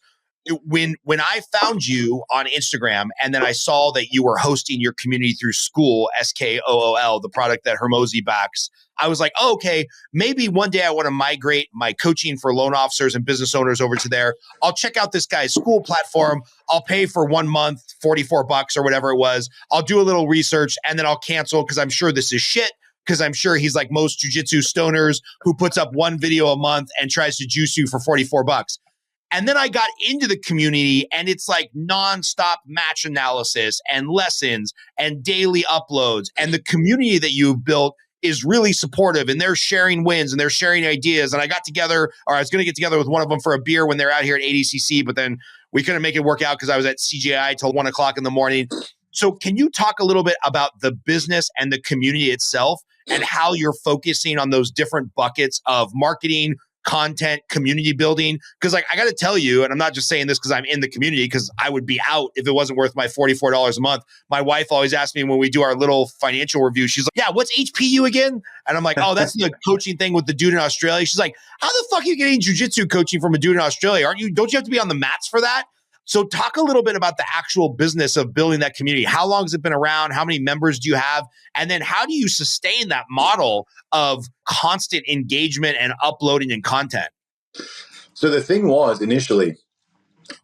When I found you on Instagram and then I saw that you were hosting your community through School, SKOOL, the product that Hermosi backs, I was like, oh, okay, maybe one day I want to migrate my coaching for loan officers and business owners over to there. I'll check out this guy's School platform. I'll pay for 1 month, $44 or whatever it was. I'll do a little research and then I'll cancel because I'm sure this is shit. Because I'm sure he's like most jiu-jitsu stoners who puts up one video a month and tries to juice you for $44. And then I got into the community and it's like nonstop match analysis and lessons and daily uploads. And the community that you've built is really supportive and they're sharing wins and they're sharing ideas. And I was going to get together with one of them for a beer when they're out here at ADCC, but then we couldn't make it work out because I was at CGI till 1 o'clock in the morning. So can you talk a little bit about the business and the community itself and how you're focusing on those different buckets of marketing, content, community building? Because like, I got to tell you, and I'm not just saying this because I'm in the community, because I would be out if it wasn't worth my $44 a month. My wife always asks me when we do our little financial review, she's like, yeah, what's HPU again? And I'm like, oh, that's the coaching thing with the dude in Australia. She's like, how the fuck are you getting jiu-jitsu coaching from a dude in Australia? Don't you have to be on the mats for that? So talk a little bit about the actual business of building that community. How long has it been around? How many members do you have? And then how do you sustain that model of constant engagement and uploading and content? So the thing was, initially,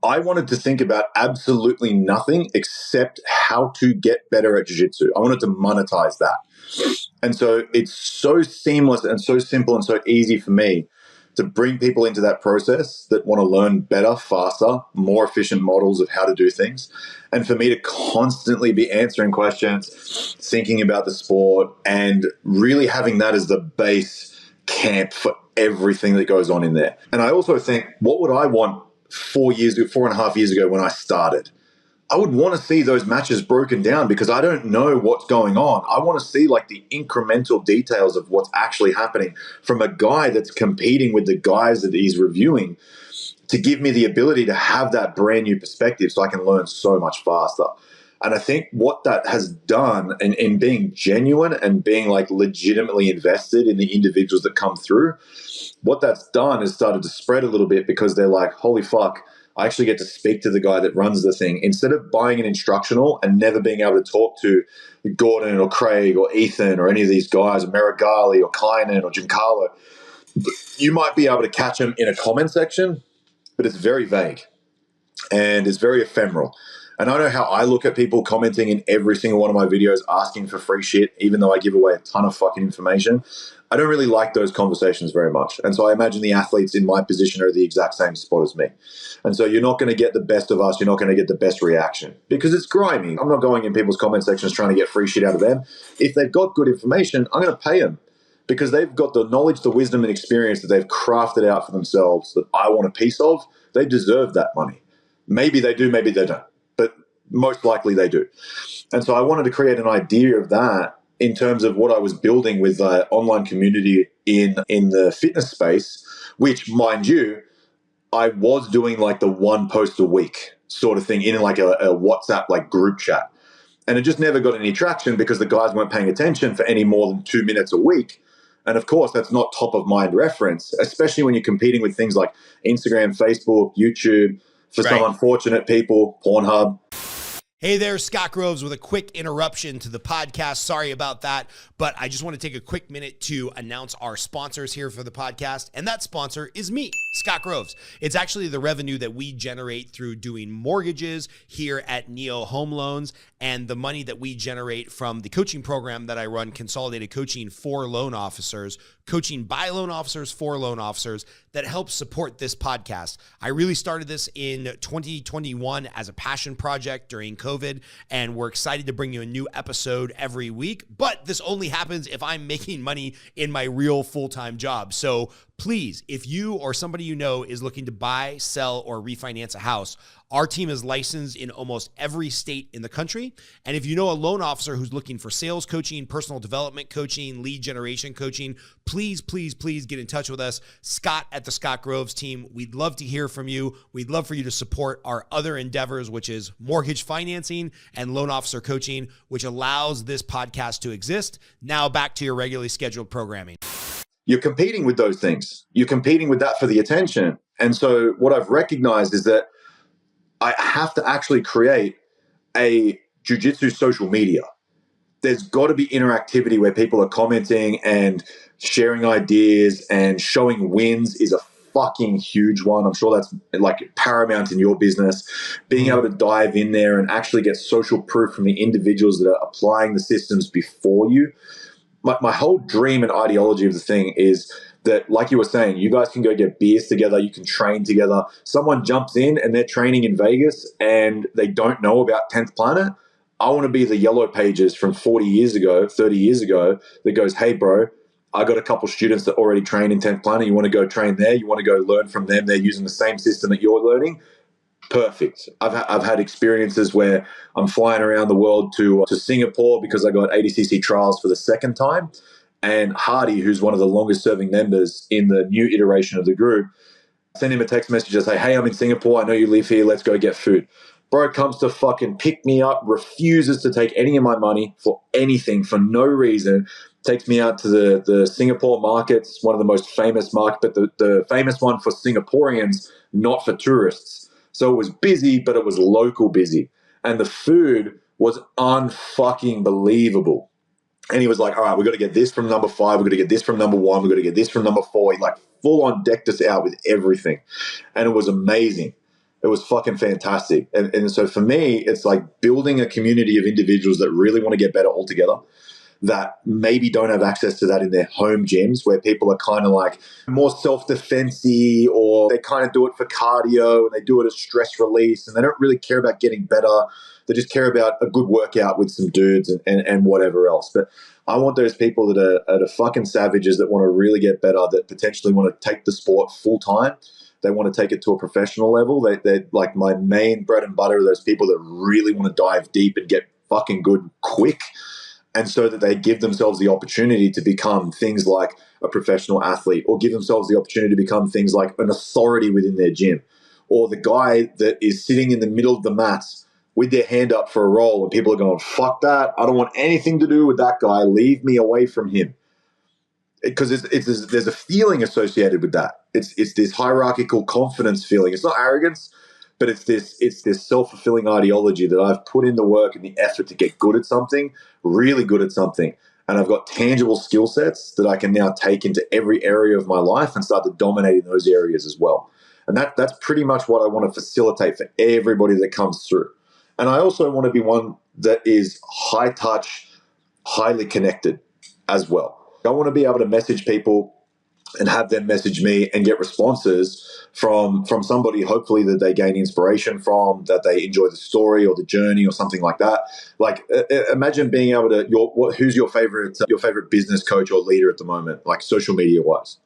I wanted to think about absolutely nothing except how to get better at jiu-jitsu. I wanted to monetize that. And so it's so seamless and so simple and so easy for me to bring people into that process that want to learn better, faster, more efficient models of how to do things. And for me to constantly be answering questions, thinking about the sport, and really having that as the base camp for everything that goes on in there. And I also think, what would I want 4.5 years ago when I started? I would want to see those matches broken down because I don't know what's going on. I want to see like the incremental details of what's actually happening from a guy that's competing with the guys that he's reviewing, to give me the ability to have that brand new perspective so I can learn so much faster. And I think what that has done in being genuine and being like legitimately invested in the individuals that come through, what that's done is started to spread a little bit because they're like, holy fuck, I actually get to speak to the guy that runs the thing. Instead of buying an instructional and never being able to talk to Gordon or Craig or Ethan or any of these guys, or Merigali or Kynan or Giancarlo, you might be able to catch them in a comment section, but it's very vague and it's very ephemeral. And I know how I look at people commenting in every single one of my videos asking for free shit, even though I give away a ton of fucking information. I don't really like those conversations very much. And so I imagine the athletes in my position are the exact same spot as me. And so you're not going to get the best of us. You're not going to get the best reaction because it's grimy. I'm not going in people's comment sections trying to get free shit out of them. If they've got good information, I'm going to pay them because they've got the knowledge, the wisdom, and experience that they've crafted out for themselves that I want a piece of. They deserve that money. Maybe they do, maybe they don't. But most likely they do. And so I wanted to create an idea of that in terms of what I was building with an online community in the fitness space, which, mind you, I was doing like the one post a week sort of thing in like a WhatsApp like group chat. And it just never got any traction because the guys weren't paying attention for any more than 2 minutes a week. And of course, that's not top of mind reference, especially when you're competing with things like Instagram, Facebook, YouTube, for some unfortunate people, Pornhub. Hey there, Scott Groves with a quick interruption to the podcast. Sorry about that, but I just want to take a quick minute to announce our sponsors here for the podcast, and that sponsor is me, Scott Groves. It's actually the revenue that we generate through doing mortgages here at Neo Home Loans and the money that we generate from the coaching program that I run, Consolidated Coaching for Loan Officers, coaching by loan officers for loan officers that helps support this podcast. I really started this in 2021 as a passion project during COVID, and we're excited to bring you a new episode every week, but this only happens if I'm making money in my real full-time job. So please, if you or somebody you know is looking to buy, sell, or refinance a house, our team is licensed in almost every state in the country. And if you know a loan officer who's looking for sales coaching, personal development coaching, lead generation coaching, please, please, please get in touch with us. Scott at the Scott Groves team. We'd love to hear from you. We'd love for you to support our other endeavors, which is mortgage financing and loan officer coaching, which allows this podcast to exist. Now back to your regularly scheduled programming. You're competing with those things. You're competing with that for the attention. And so what I've recognized is that I have to actually create a jiu-jitsu social media. There's got to be interactivity where people are commenting and sharing ideas, and showing wins is a fucking huge one. I'm sure that's like paramount in your business. Being able to dive in there and actually get social proof from the individuals that are applying the systems before you. My whole dream and ideology of the thing is that, like you were saying, you guys can go get beers together, you can train together. Someone jumps in and they're training in Vegas and they don't know about 10th Planet. I want to be the yellow pages from 40 years ago, 30 years ago that goes, hey, bro, I got a couple students that already train in 10th Planet. You want to go train there? You want to go learn from them? They're using the same system that you're learning. Perfect. I've had experiences where I'm flying around the world to Singapore because I got ADCC trials for the second time. And Hardy, who's one of the longest serving members in the new iteration of the group, send him a text message and say, hey, I'm in Singapore. I know you live here. Let's go get food. Bro comes to fucking pick me up, refuses to take any of my money for anything, for no reason. Takes me out to the Singapore markets, one of the most famous markets, but the famous one for Singaporeans, not for tourists. So it was busy, but it was local busy. And the food was unfucking believable. And he was like, all right, we've got to get this from number 5. We've got to get this from number 1. We've got to get this from number 4. He like full on decked us out with everything. And it was amazing. It was fucking fantastic. And so for me, it's like building a community of individuals that really want to get better altogether, that maybe don't have access to that in their home gyms, where people are kind of like more self-defense-y, or they kind of do it for cardio and they do it as stress release, and they don't really care about getting better. They just care about a good workout with some dudes and whatever else. But I want those people that are the fucking savages that want to really get better, that potentially want to take the sport full-time. They want to take it to a professional level. They're like my main bread and butter are those people that really want to dive deep and get fucking good quick. And so that they give themselves the opportunity to become things like a professional athlete, or give themselves the opportunity to become things like an authority within their gym, or the guy that is sitting in the middle of the mats with their hand up for a roll and people are going, fuck that. I don't want anything to do with that guy. Leave me away from him. Because there's a feeling associated with that. It's this hierarchical confidence feeling. It's not arrogance, but it's this self-fulfilling ideology that I've put in the work and the effort to get good at something, really good at something. And I've got tangible skill sets that I can now take into every area of my life and start to dominate in those areas as well. And that's pretty much what I want to facilitate for everybody that comes through. And I also want to be one that is high touch, highly connected as well. I want to be able to message people and have them message me and get responses from somebody, hopefully, that they gain inspiration from, that they enjoy the story or the journey or something like that. Like, imagine being able to, who's your favorite business coach or leader at the moment, like social media wise?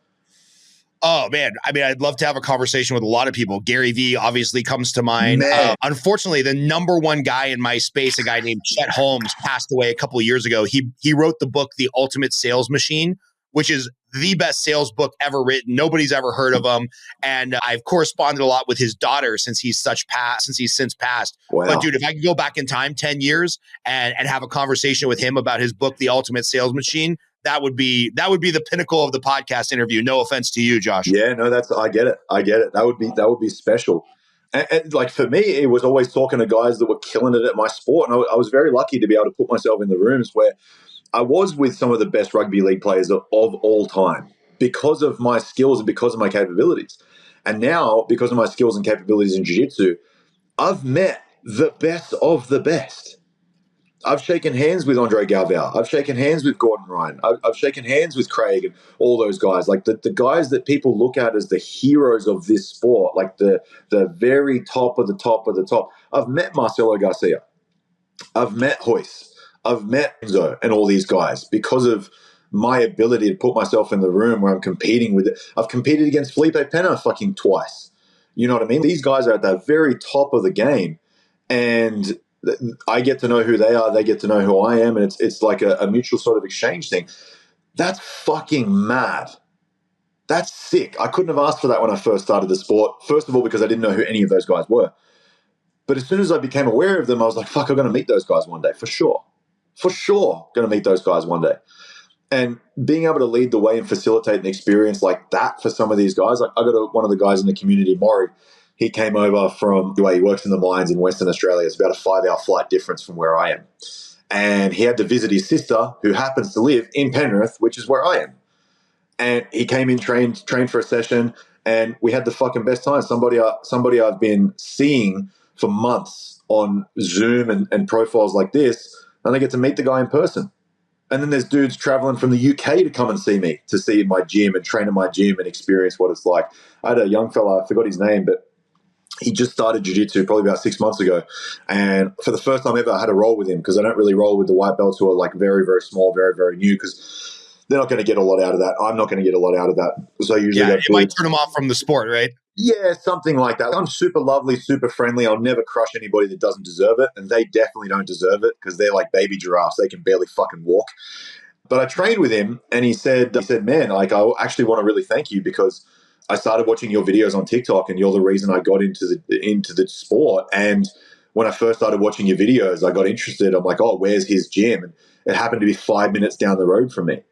Oh, man. I mean, I'd love to have a conversation with a lot of people. Gary Vee obviously comes to mind. Unfortunately, the number one guy in my space, a guy named Chet Holmes, passed away a couple of years ago. He wrote the book, The Ultimate Sales Machine, which is the best sales book ever written. Nobody's ever heard of him. And I've corresponded a lot with his daughter since he's since passed. Wow. But dude, if I could go back in time 10 years and have a conversation with him about his book, The Ultimate Sales Machine, that would be the pinnacle of the podcast interview. No offense to you, Josh. Yeah, no, I get it. That would be special. And like for me, it was always talking to guys that were killing it at my sport. And I was very lucky to be able to put myself in the rooms where I was with some of the best rugby league players of all time because of my skills and because of my capabilities. And now, because of my skills and capabilities in jiu-jitsu, I've met the best of the best. I've shaken hands with Andre Galvao. I've shaken hands with Gordon Ryan. I've shaken hands with Craig and all those guys. Like the guys that people look at as the heroes of this sport, like the very top of the top of the top. I've met Marcelo Garcia. I've met Hoyce. I've met Enzo and all these guys because of my ability to put myself in the room where I'm competing with it. I've competed against Felipe Pena fucking twice. You know what I mean? These guys are at the very top of the game, and I get to know who they are. They get to know who I am, and it's like a mutual sort of exchange thing. That's fucking mad. That's sick. I couldn't have asked for that when I first started the sport. First of all, because I didn't know who any of those guys were. But as soon as I became aware of them, I was like, fuck, I'm going to meet those guys one day, for sure. For sure, going to meet those guys one day. And being able to lead the way and facilitate an experience like that for some of these guys. Like I got one of the guys in the community, Maury. He came over from the way he works in the mines in Western Australia. It's about a 5-hour flight difference from where I am. And he had to visit his sister, who happens to live in Penrith, which is where I am. And he came in, trained for a session, and we had the fucking best time. Somebody I've been seeing for months on Zoom and profiles like this, and I get to meet the guy in person. And then there's dudes traveling from the UK to come and see me, to see my gym and train in my gym and experience what it's like. I had a young fella, I forgot his name, but he just started jiu-jitsu probably about 6 months ago. And for the first time ever, I had a roll with him, because I don't really roll with the white belts who are like very, very small, very, very new, because they're not going to get a lot out of that. I'm not going to get a lot out of that. So I usually it might turn them off from the sport, right? Yeah, something like that. I'm super lovely, super friendly. I'll never crush anybody that doesn't deserve it. And they definitely don't deserve it, because they're like baby giraffes. They can barely fucking walk. But I trained with him, and he said, man, like, I actually want to really thank you because I started watching your videos on TikTok, and you're the reason I got into the sport. And when I first started watching your videos, I got interested. I'm like, oh, where's his gym? And it happened to be 5 minutes down the road from me.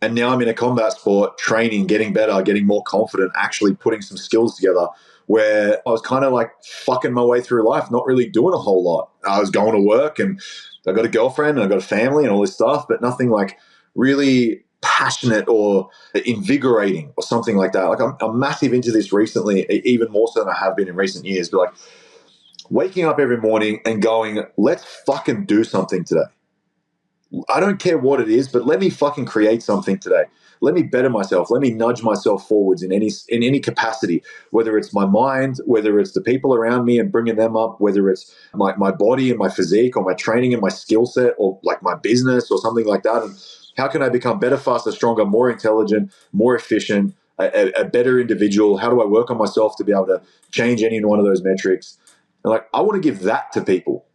And now I'm in a combat sport, training, getting better, getting more confident, actually putting some skills together, where I was kind of like fucking my way through life, not really doing a whole lot. I was going to work, and I got a girlfriend, and I got a family and all this stuff, but nothing like really passionate or invigorating or something like that. Like I'm massive into this recently, even more so than I have been in recent years. But like waking up every morning and going, let's fucking do something today. I don't care what it is, but let me fucking create something today. Let me better myself. Let me nudge myself forwards in any capacity, whether it's my mind, whether it's the people around me and bringing them up, whether it's my body and my physique or my training and my skill set or like my business or something like that. And how can I become better, faster, stronger, more intelligent, more efficient, a better individual? How do I work on myself to be able to change any one of those metrics? And like, I want to give that to people.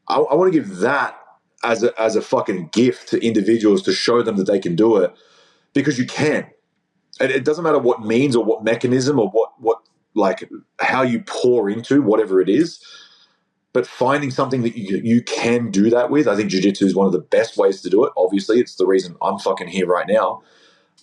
I want to give that as a fucking gift to individuals to show them that they can do it, because you can. And it doesn't matter what means or what mechanism or what like how you pour into whatever it is, but finding something that you can do that with. I think jiu-jitsu is one of the best ways to do it. Obviously, it's the reason I'm fucking here right now.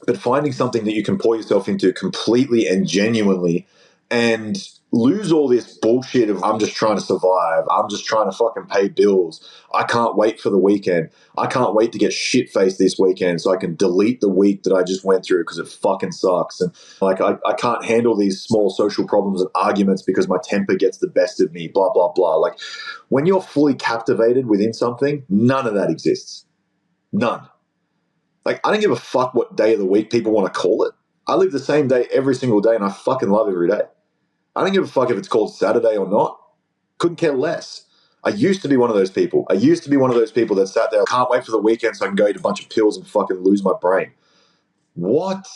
But finding something that you can pour yourself into completely and genuinely and lose all this bullshit of I'm just trying to survive. I'm just trying to fucking pay bills. I can't wait for the weekend. I can't wait to get shit-faced this weekend so I can delete the week that I just went through because it fucking sucks. And like I can't handle these small social problems and arguments because my temper gets the best of me, blah, blah, blah. Like when you're fully captivated within something, none of that exists. None. Like, I don't give a fuck what day of the week people want to call it. I live the same day every single day, and I fucking love every day. I don't give a fuck if it's called Saturday or not. Couldn't care less. I used to be one of those people. I used to be one of those people that sat there, can't wait for the weekend so I can go eat a bunch of pills and fucking lose my brain. What?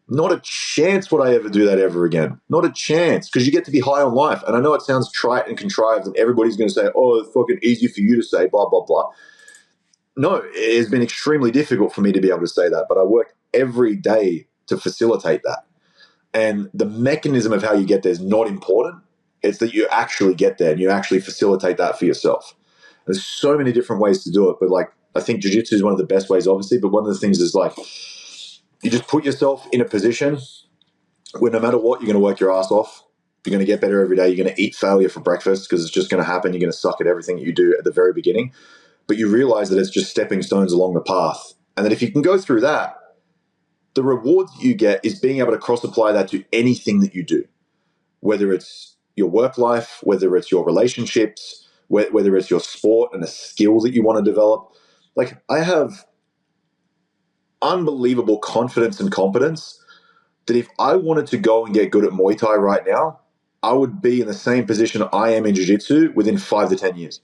Not a chance would I ever do that ever again. Not a chance, because you get to be high on life. And I know it sounds trite and contrived, and everybody's going to say, oh, it's fucking easy for you to say, blah, blah, blah. No, it has been extremely difficult for me to be able to say that, but I work every day to facilitate that. And the mechanism of how you get there is not important. It's that you actually get there and you actually facilitate that for yourself. There's so many different ways to do it, but like I think jiu-jitsu is one of the best ways, obviously, but one of the things is like you just put yourself in a position where no matter what, you're going to work your ass off. You're going to get better every day. You're going to eat failure for breakfast because it's just going to happen. You're going to suck at everything that you do at the very beginning. But you realize that it's just stepping stones along the path. And that if you can go through that, the rewards you get is being able to cross-apply that to anything that you do, whether it's your work life, whether it's your relationships, whether it's your sport and a skill that you want to develop. Like, I have unbelievable confidence and competence that if I wanted to go and get good at Muay Thai right now, I would be in the same position I am in jiu-jitsu within 5 to 10 years.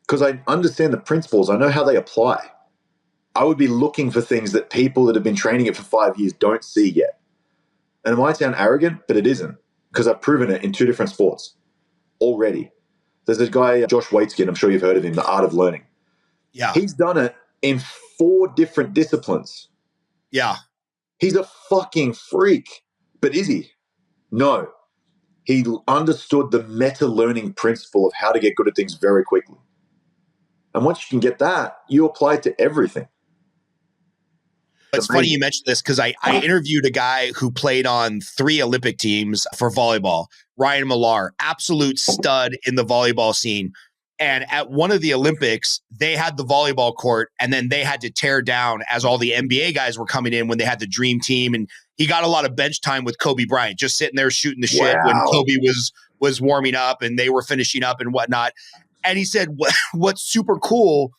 Because I understand the principles. I know how they apply. I would be looking for things that people that have been training it for 5 years don't see yet. And it might sound arrogant, but it isn't, because I've proven it in 2 different sports already. There's a guy, Josh Saunders, I'm sure you've heard of him, The Art of Learning. Yeah. He's done it in 4 different disciplines. Yeah. He's a fucking freak. But is he? No. He understood the meta-learning principle of how to get good at things very quickly. And once you can get that, you apply it to everything. It's funny you mentioned this because I interviewed a guy who played on 3 Olympic teams for volleyball, Ryan Millar, absolute stud in the volleyball scene. And at one of the Olympics, they had the volleyball court and then they had to tear down as all the NBA guys were coming in when they had the dream team. And he got a lot of bench time with Kobe Bryant, just sitting there shooting the shit when Kobe was warming up and they were finishing up and whatnot. And he said, what's super cool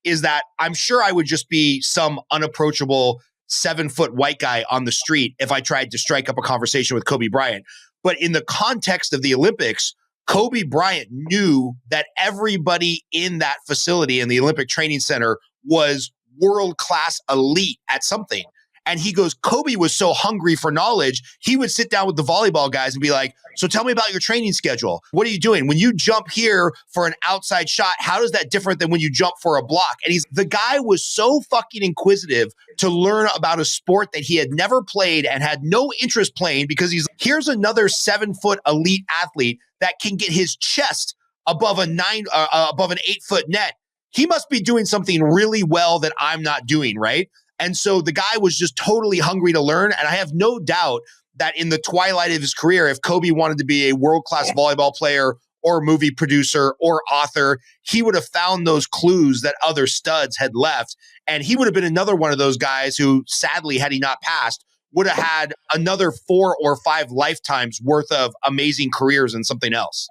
is that I'm sure I would just be some unapproachable 7-foot white guy on the street if I tried to strike up a conversation with Kobe Bryant. But in the context of the Olympics, Kobe Bryant knew that everybody in that facility in the Olympic Training Center was world-class elite at something. And he goes, Kobe was so hungry for knowledge, he would sit down with the volleyball guys and be like, so tell me about your training schedule. What are you doing? When you jump here for an outside shot, how is that different than when you jump for a block? And the guy was so fucking inquisitive to learn about a sport that he had never played and had no interest playing, because here's another 7-foot elite athlete that can get his chest above an 8-foot net. He must be doing something really well that I'm not doing, right? And so the guy was just totally hungry to learn. And I have no doubt that in the twilight of his career, if Kobe wanted to be a world-class volleyball player or movie producer or author, he would have found those clues that other studs had left. And he would have been another one of those guys who, sadly, had he not passed, would have had another 4 or 5 lifetimes worth of amazing careers in something else.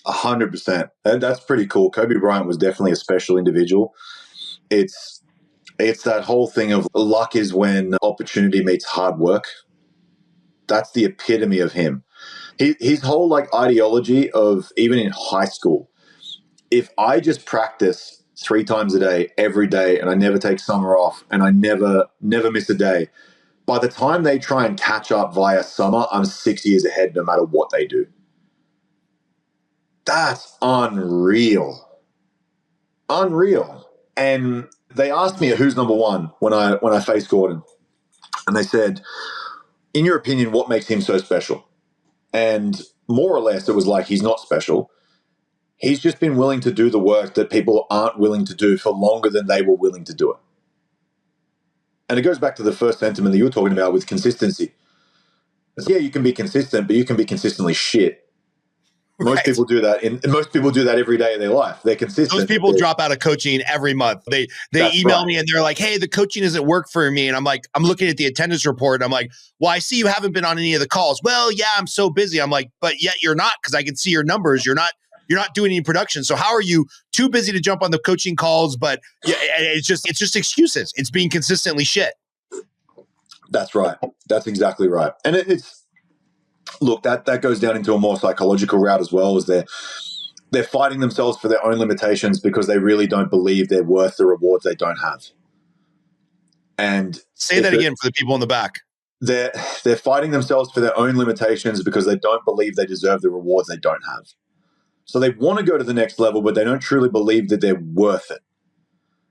100%. That's pretty cool. Kobe Bryant was definitely a special individual. It's that whole thing of luck is when opportunity meets hard work. That's the epitome of him. His whole ideology of, even in high school, if I just practice 3 times a day, every day, and I never take summer off, and I never miss a day, by the time they try and catch up via summer, I'm 6 years ahead no matter what they do. That's unreal. Unreal. And they asked me who's number one when I faced Gordon. And they said, in your opinion, what makes him so special? And more or less, it was like, he's not special. He's just been willing to do the work that people aren't willing to do for longer than they were willing to do it. And it goes back to the first sentiment that you were talking about with consistency. It's, yeah, you can be consistent, but you can be consistently shit. Most people do that. Most people do that every day of their life. They're consistent. Those people drop out of coaching every month. They email me and they're like, hey, the coaching isn't work for me. And I'm like, I'm looking at the attendance report. And I'm like, well, I see you haven't been on any of the calls. Well, yeah, I'm so busy. I'm like, but yet you're not, because I can see your numbers. You're not doing any production. So how are you too busy to jump on the coaching calls? But yeah, it's just excuses. It's being consistently shit. That's right. That's exactly right. And it's look, that goes down into a more psychological route as well, as they're fighting themselves for their own limitations because they really don't believe they're worth the rewards they don't have. And say that again for the people in the back. They're fighting themselves for their own limitations because they don't believe they deserve the rewards they don't have. So they want to go to the next level, but they don't truly believe that they're worth it.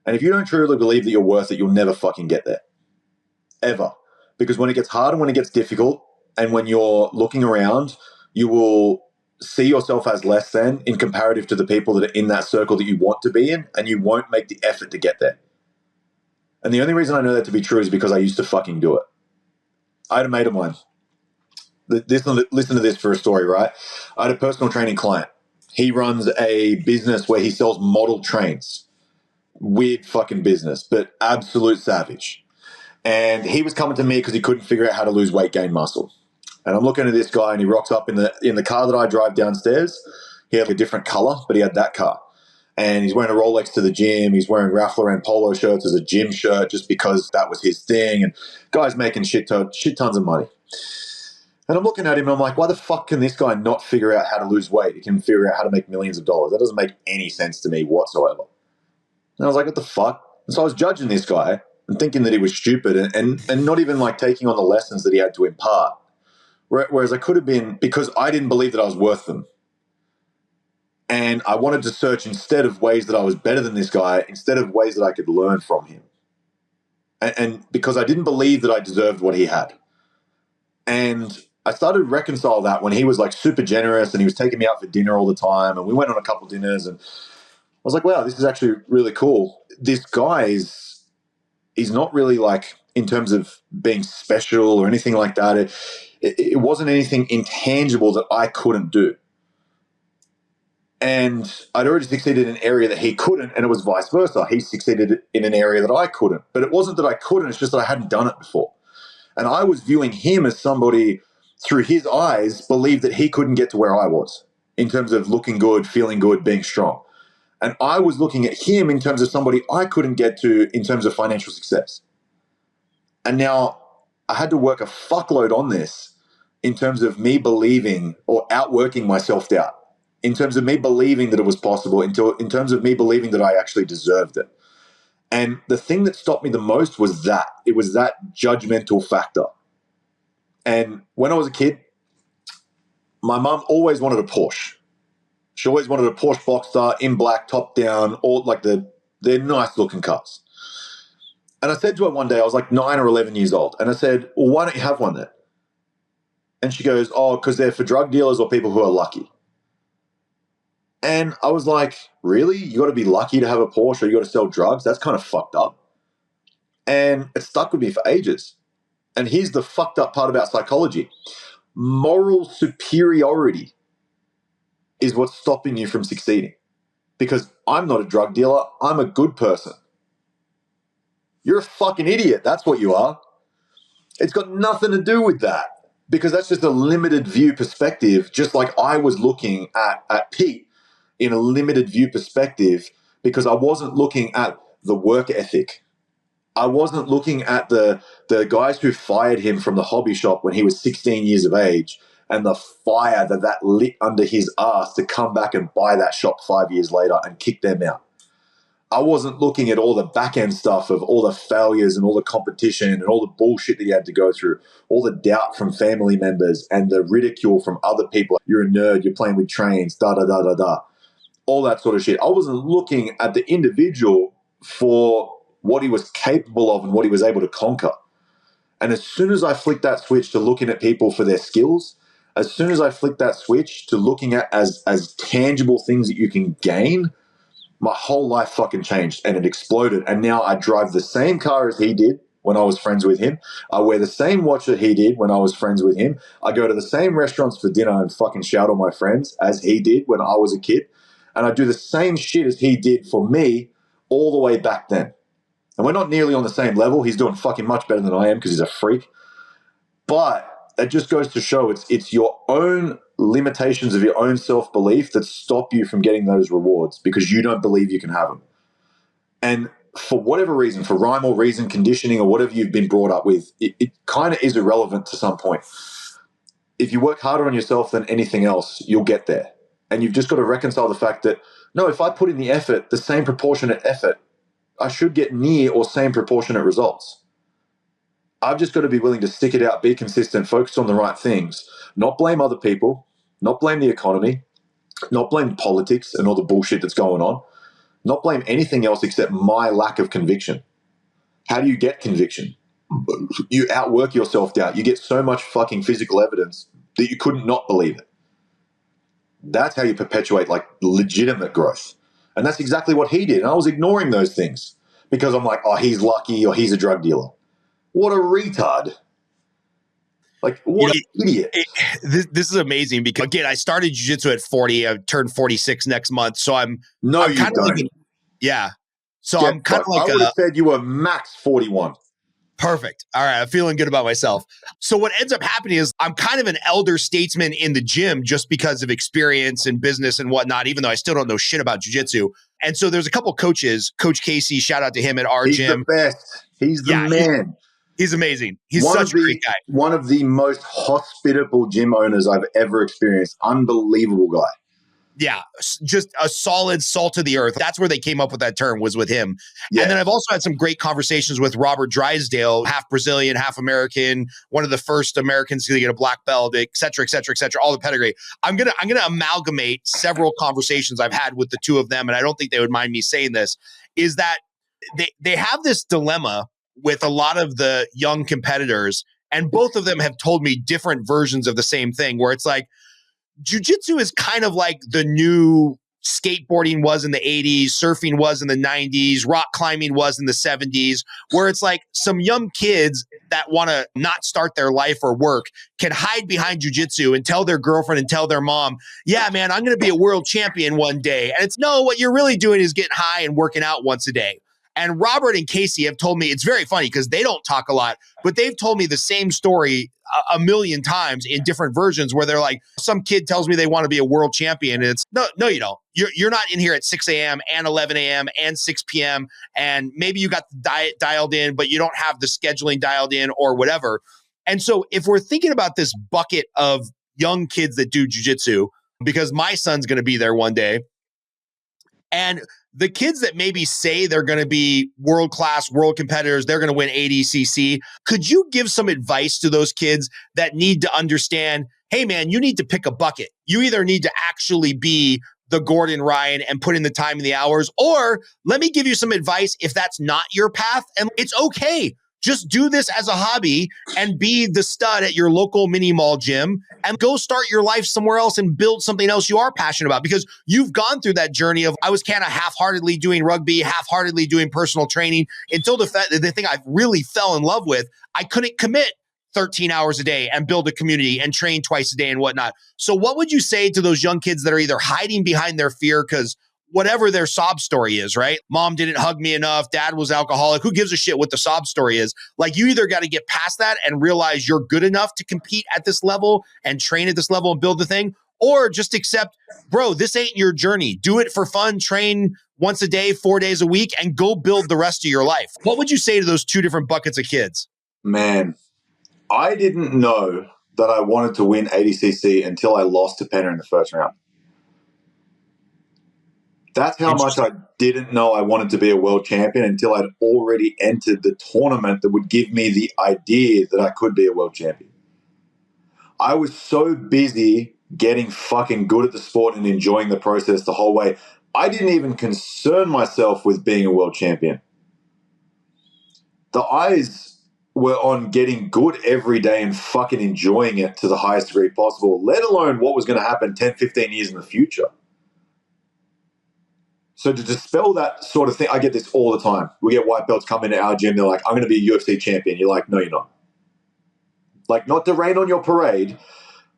And if you don't truly believe that you're worth it, you'll never fucking get there. Ever. Because when it gets hard and when it gets difficult, and when you're looking around, you will see yourself as less than in comparative to the people that are in that circle that you want to be in, and you won't make the effort to get there. And the only reason I know that to be true is because I used to fucking do it. I had a mate of mine. Listen to this for a story, right? I had a personal training client. He runs a business where he sells model trains. Weird fucking business, but absolute savage. And he was coming to me because he couldn't figure out how to lose weight, gain muscle. And I'm looking at this guy, and he rocks up in the car that I drive downstairs. He had a different color, but he had that car. And he's wearing a Rolex to the gym. He's wearing Raffler and polo shirts as a gym shirt just because that was his thing. And guy's making shit tons of money. And I'm looking at him, and I'm like, why the fuck can this guy not figure out how to lose weight? He can figure out how to make millions of dollars. That doesn't make any sense to me whatsoever. And I was like, what the fuck? And so I was judging this guy and thinking that he was stupid and not even taking on the lessons that he had to impart. Whereas I could have been, because I didn't believe that I was worth them. And I wanted to search instead of ways that I was better than this guy, instead of ways that I could learn from him. And because I didn't believe that I deserved what he had. And I started to reconcile that when he was super generous and he was taking me out for dinner all the time. And we went on a couple dinners, and I was like, wow, this is actually really cool. This guy he's not really in terms of being special or anything like that. It wasn't anything intangible that I couldn't do. And I'd already succeeded in an area that he couldn't, and it was vice versa. He succeeded in an area that I couldn't. But it wasn't that I couldn't, it's just that I hadn't done it before. And I was viewing him as somebody, through his eyes, believed that he couldn't get to where I was in terms of looking good, feeling good, being strong. And I was looking at him in terms of somebody I couldn't get to in terms of financial success. And now I had to work a fuckload on this in terms of me believing or outworking my self-doubt, in terms of me believing that it was possible, in terms of me believing that I actually deserved it. And the thing that stopped me the most was that. It was that judgmental factor. And when I was a kid, my mum always wanted a Porsche. She always wanted a Porsche Boxster in black, top down, all like they're nice looking cars. And I said to her one day, I was like 9 or 11 years old. And I said, well, why don't you have one then? And she goes, oh, because they're for drug dealers or people who are lucky. And I was like, really? You got to be lucky to have a Porsche or you got to sell drugs? That's kind of fucked up. And it stuck with me for ages. And here's the fucked up part about psychology. Moral superiority is what's stopping you from succeeding. Because I'm not a drug dealer. I'm a good person. You're a fucking idiot. That's what you are. It's got nothing to do with that. Because that's just a limited view perspective, just like I was looking at Pete in a limited view perspective, because I wasn't looking at the work ethic. I wasn't looking at the guys who fired him from the hobby shop when he was 16 years of age and the fire that lit under his ass to come back and buy that shop 5 years later and kick them out. I wasn't looking at all the back end stuff of all the failures and all the competition and all the bullshit that he had to go through, all the doubt from family members and the ridicule from other people. You're a nerd, you're playing with trains, all that sort of shit. I wasn't looking at the individual for what he was capable of and what he was able to conquer. And as soon as I flicked that switch to looking at people for their skills, as soon as I flicked that switch to looking at as tangible things that you can gain, my whole life fucking changed and it exploded. And now I drive the same car as he did when I was friends with him. I wear the same watch that he did when I was friends with him. I go to the same restaurants for dinner and fucking shout on my friends as he did when I was a kid. And I do the same shit as he did for me all the way back then. And we're not nearly on the same level. He's doing fucking much better than I am because he's a freak. But it just goes to show it's your own limitations of your own self-belief that stop you from getting those rewards because you don't believe you can have them. And for whatever reason, for rhyme or reason, conditioning or whatever you've been brought up with, it kind of is irrelevant to some point. If you work harder on yourself than anything else, you'll get there. And you've just got to reconcile the fact that, no, if I put in the effort, the same proportionate effort, I should get near or same proportionate results. I've just got to be willing to stick it out, be consistent, focus on the right things, not blame other people, not blame the economy, not blame politics and all the bullshit that's going on, not blame anything else except my lack of conviction. How do you get conviction? You outwork your self-doubt. You get so much fucking physical evidence that you couldn't not believe it. That's how you perpetuate like legitimate growth. And that's exactly what he did. And I was ignoring those things because I'm like, oh, he's lucky or he's a drug dealer. What a retard. Like, what an idiot. This is amazing because, again, I started jiu-jitsu at 40. I turned 46 next month. So I'm you kind of don't. like, yeah. So I'm kind of like, I would have said you were max 41. Perfect. All right. I'm feeling good about myself. So what ends up happening is I'm kind of an elder statesman in the gym just because of experience and business and whatnot, even though I still don't know shit about jiu-jitsu. And so there's a couple coaches, Coach Casey, shout out to him at our gym. He's the best. He's the man. He's amazing. He's such a great guy. One of the most hospitable gym owners I've ever experienced. Unbelievable guy. Yeah, just a solid salt of the earth. That's where they came up with that term, was with him. Yeah. And then I've also had some great conversations with Robert Drysdale, half Brazilian, half American, one of the first Americans to get a black belt, et cetera, all the pedigree. I'm gonna amalgamate several conversations I've had with the two of them, and I don't think they would mind me saying this, is that they have this dilemma with a lot of the young competitors, and both of them have told me different versions of the same thing, where it's like, jiu-jitsu is kind of like the new skateboarding was in the 80s, surfing was in the 90s, rock climbing was in the 70s, where it's like some young kids that want to not start their life or work can hide behind jiu-jitsu and tell their girlfriend and tell their mom, yeah, man, I'm going to be a world champion one day. And it's, no, what you're really doing is getting high and working out once a day. And Robert and Casey have told me, it's very funny because they don't talk a lot, but they've told me the same story a million times in different versions where they're like, some kid tells me they want to be a world champion. And it's, no, you don't. You're not in here at 6 a.m. and 11 a.m. and 6 p.m. And maybe you got the diet dialed in, but you don't have the scheduling dialed in or whatever. And so if we're thinking about this bucket of young kids that do jiu-jitsu, because my son's going to be there one day, and the kids that maybe say they're going to be world-class, world competitors, they're going to win ADCC, could you give some advice to those kids that need to understand, hey, man, you need to pick a bucket. You either need to actually be the Gordon Ryan and put in the time and the hours, or let me give you some advice if that's not your path, and it's okay. Just do this as a hobby and be the stud at your local mini mall gym and go start your life somewhere else and build something else you are passionate about, because you've gone through that journey of, I was kind of half-heartedly doing rugby, half-heartedly doing personal training until the thing I really fell in love with, I couldn't commit 13 hours a day and build a community and train twice a day and whatnot. So what would you say to those young kids that are either hiding behind their fear because whatever their sob story is, right? Mom didn't hug me enough. Dad was alcoholic. Who gives a shit what the sob story is? Like, you either got to get past that and realize you're good enough to compete at this level and train at this level and build the thing, or just accept, bro, this ain't your journey. Do it for fun, train once a day, 4 days a week, and go build the rest of your life. What would you say to those two different buckets of kids? Man, I didn't know that I wanted to win ADCC until I lost to Penner in the first round. That's how much I didn't know I wanted to be a world champion until I'd already entered the tournament that would give me the idea that I could be a world champion. I was so busy getting fucking good at the sport and enjoying the process the whole way, I didn't even concern myself with being a world champion. The eyes were on getting good every day and fucking enjoying it to the highest degree possible, let alone what was going to happen 10, 15 years in the future. So to dispel that sort of thing, I get this all the time. We get white belts come into our gym. They're like, I'm going to be a UFC champion. You're like, no, you're not. Like, not to rain on your parade,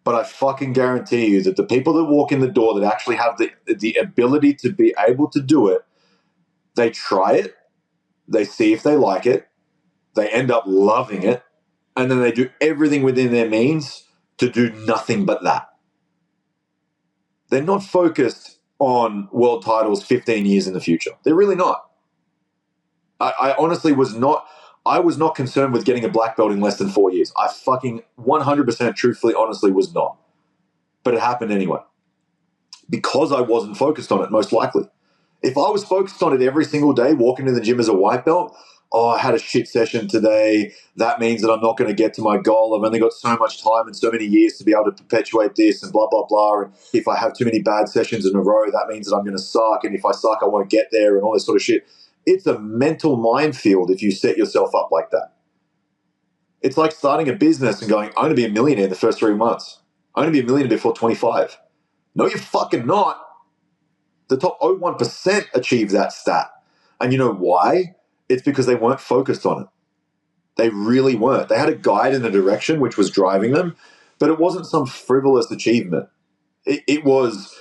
but I fucking guarantee you that the people that walk in the door that actually have the ability to be able to do it, they try it, they see if they like it, they end up loving it, and then they do everything within their means to do nothing but that. They're not focused on world titles 15 years in the future. They're really not. I honestly was not. I was not concerned with getting a black belt in less than 4 years. I fucking 100% truthfully, honestly was not. But it happened anyway. Because I wasn't focused on it, most likely. If I was focused on it every single day, walking to the gym as a white belt, oh, I had a shit session today. That means that I'm not going to get to my goal. I've only got so much time and so many years to be able to perpetuate this and blah, blah, blah. And if I have too many bad sessions in a row, that means that I'm going to suck. And if I suck, I won't get there and all this sort of shit. It's a mental minefield if you set yourself up like that. It's like starting a business and going, I'm going to be a millionaire in the first 3 months. I'm going to be a millionaire before 25. No, you're fucking not. The top 0.1% achieve that stat. And you know why? It's because they weren't focused on it. They really weren't. They had a guide in a direction which was driving them, but it wasn't some frivolous achievement. It was,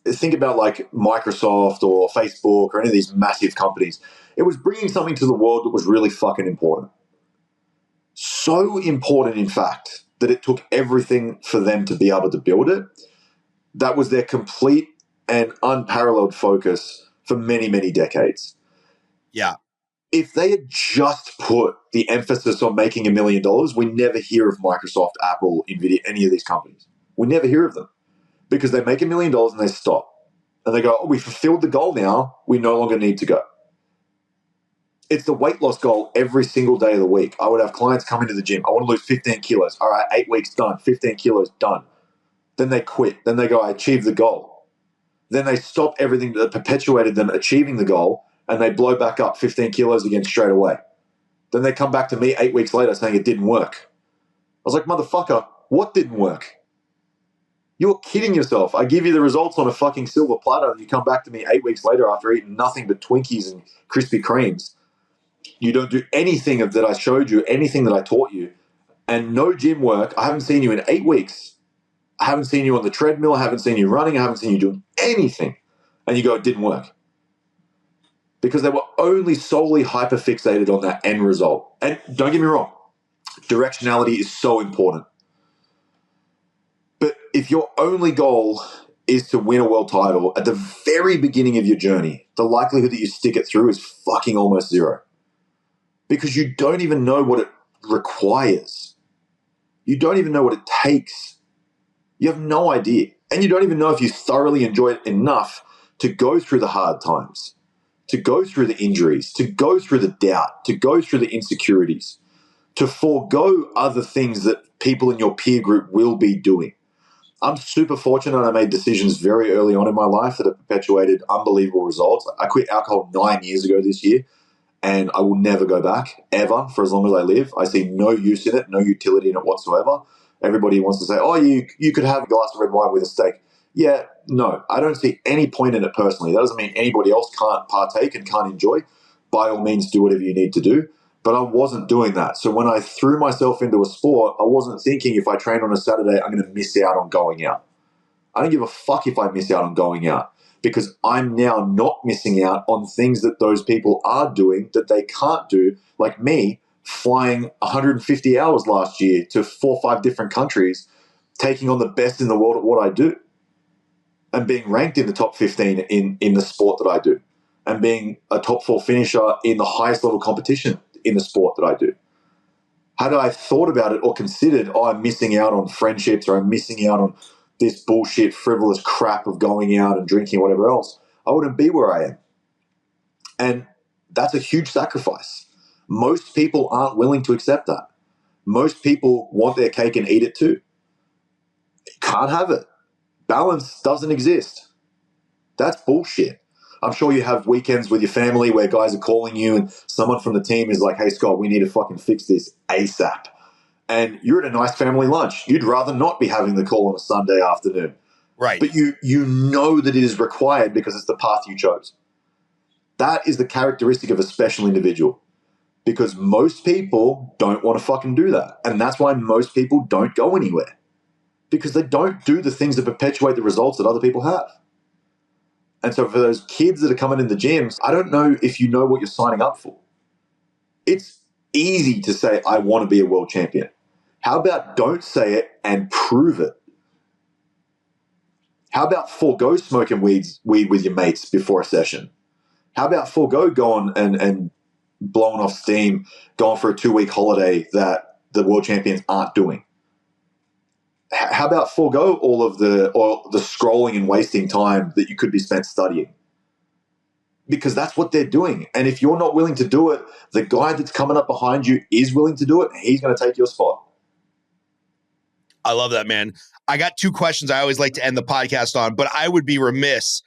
think about like Microsoft or Facebook or any of these massive companies. It was bringing something to the world that was really fucking important. So important, in fact, that it took everything for them to be able to build it. That was their complete and unparalleled focus for many, many decades. Yeah. If they had just put the emphasis on making $1 million, we never hear of Microsoft, Apple, NVIDIA, any of these companies. We never hear of them because they make $1 million and they stop. And they go, oh, we fulfilled the goal now. We no longer need to go. It's the weight loss goal every single day of the week. I would have clients come into the gym. I want to lose 15 kilos. All right, 8 weeks done. 15 kilos done. Then they quit. Then they go, I achieved the goal. Then they stop everything that perpetuated them achieving the goal, and they blow back up 15 kilos again straight away. Then they come back to me 8 weeks later saying it didn't work. I was like, motherfucker, what didn't work? You're kidding yourself. I give you the results on a fucking silver platter, and you come back to me 8 weeks later after eating nothing but Twinkies and Krispy Kremes. You don't do anything of that I showed you, anything that I taught you, and no gym work. I haven't seen you in 8 weeks. I haven't seen you on the treadmill. I haven't seen you running. I haven't seen you doing anything. And you go, it didn't work. Because they were only solely hyperfixated on that end result. And don't get me wrong, directionality is so important. But if your only goal is to win a world title at the very beginning of your journey, the likelihood that you stick it through is fucking almost zero. Because you don't even know what it requires. You don't even know what it takes. You have no idea. And you don't even know if you thoroughly enjoy it enough to go through the hard times, to go through the injuries, to go through the doubt, to go through the insecurities, to forego other things that people in your peer group will be doing. I'm super fortunate. I made decisions very early on in my life that have perpetuated unbelievable results. I quit alcohol 9 years ago this year, and I will never go back, ever, for as long as I live. I see no use in it, no utility in it whatsoever. Everybody wants to say, oh, you could have a glass of red wine with a steak. Yeah, no, I don't see any point in it personally. That doesn't mean anybody else can't partake and can't enjoy. By all means, do whatever you need to do. But I wasn't doing that. So when I threw myself into a sport, I wasn't thinking if I train on a Saturday, I'm going to miss out on going out. I don't give a fuck if I miss out on going out, because I'm now not missing out on things that those people are doing that they can't do, like me flying 150 hours last year to 4 or 5 different countries, taking on the best in the world at what I do, and being ranked in the top 15 in the sport that I do, and being a top 4 finisher in the highest level competition in the sport that I do. Had I thought about it or considered, oh, I'm missing out on friendships, or I'm missing out on this bullshit, frivolous crap of going out and drinking, whatever else, I wouldn't be where I am. And that's a huge sacrifice. Most people aren't willing to accept that. Most people want their cake and eat it too. Can't have it. Balance doesn't exist. That's bullshit. I'm sure you have weekends with your family where guys are calling you and someone from the team is like, hey, Scott, we need to fucking fix this ASAP. And you're at a nice family lunch. You'd rather not be having the call on a Sunday afternoon. Right. But you know that it is required because it's the path you chose. That is the characteristic of a special individual, because most people don't want to fucking do that. And that's why most people don't go anywhere, because they don't do the things that perpetuate the results that other people have. And so for those kids that are coming in the gyms, I don't know if you know what you're signing up for. It's easy to say, I want to be a world champion. How about don't say it and prove it? How about forego smoking weed with your mates before a session? How about forego going and blowing off steam, going for a 2-week holiday that the world champions aren't doing? How about forego all of the scrolling and wasting time that you could be spent studying? Because that's what they're doing. And if you're not willing to do it, the guy that's coming up behind you is willing to do it, and he's going to take your spot. I love that, man. I got 2 questions I always like to end the podcast on, but I would be remiss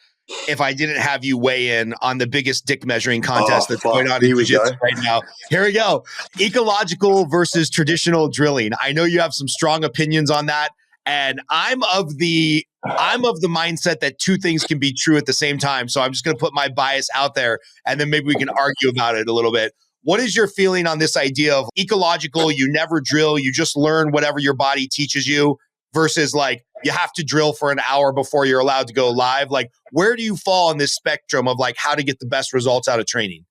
if I didn't have you weigh in on the biggest dick measuring contest that's going on in jiu-jitsu right now. Here we go. Ecological versus traditional drilling. I know you have some strong opinions on that, and I'm of the mindset that 2 things can be true at the same time. So I'm just going to put my bias out there, and then maybe we can argue about it a little bit. What is your feeling on this idea of ecological, you never drill, you just learn whatever your body teaches you, versus like you have to drill for an hour before you're allowed to go live? Like, where do you fall on this spectrum of like how to get the best results out of training?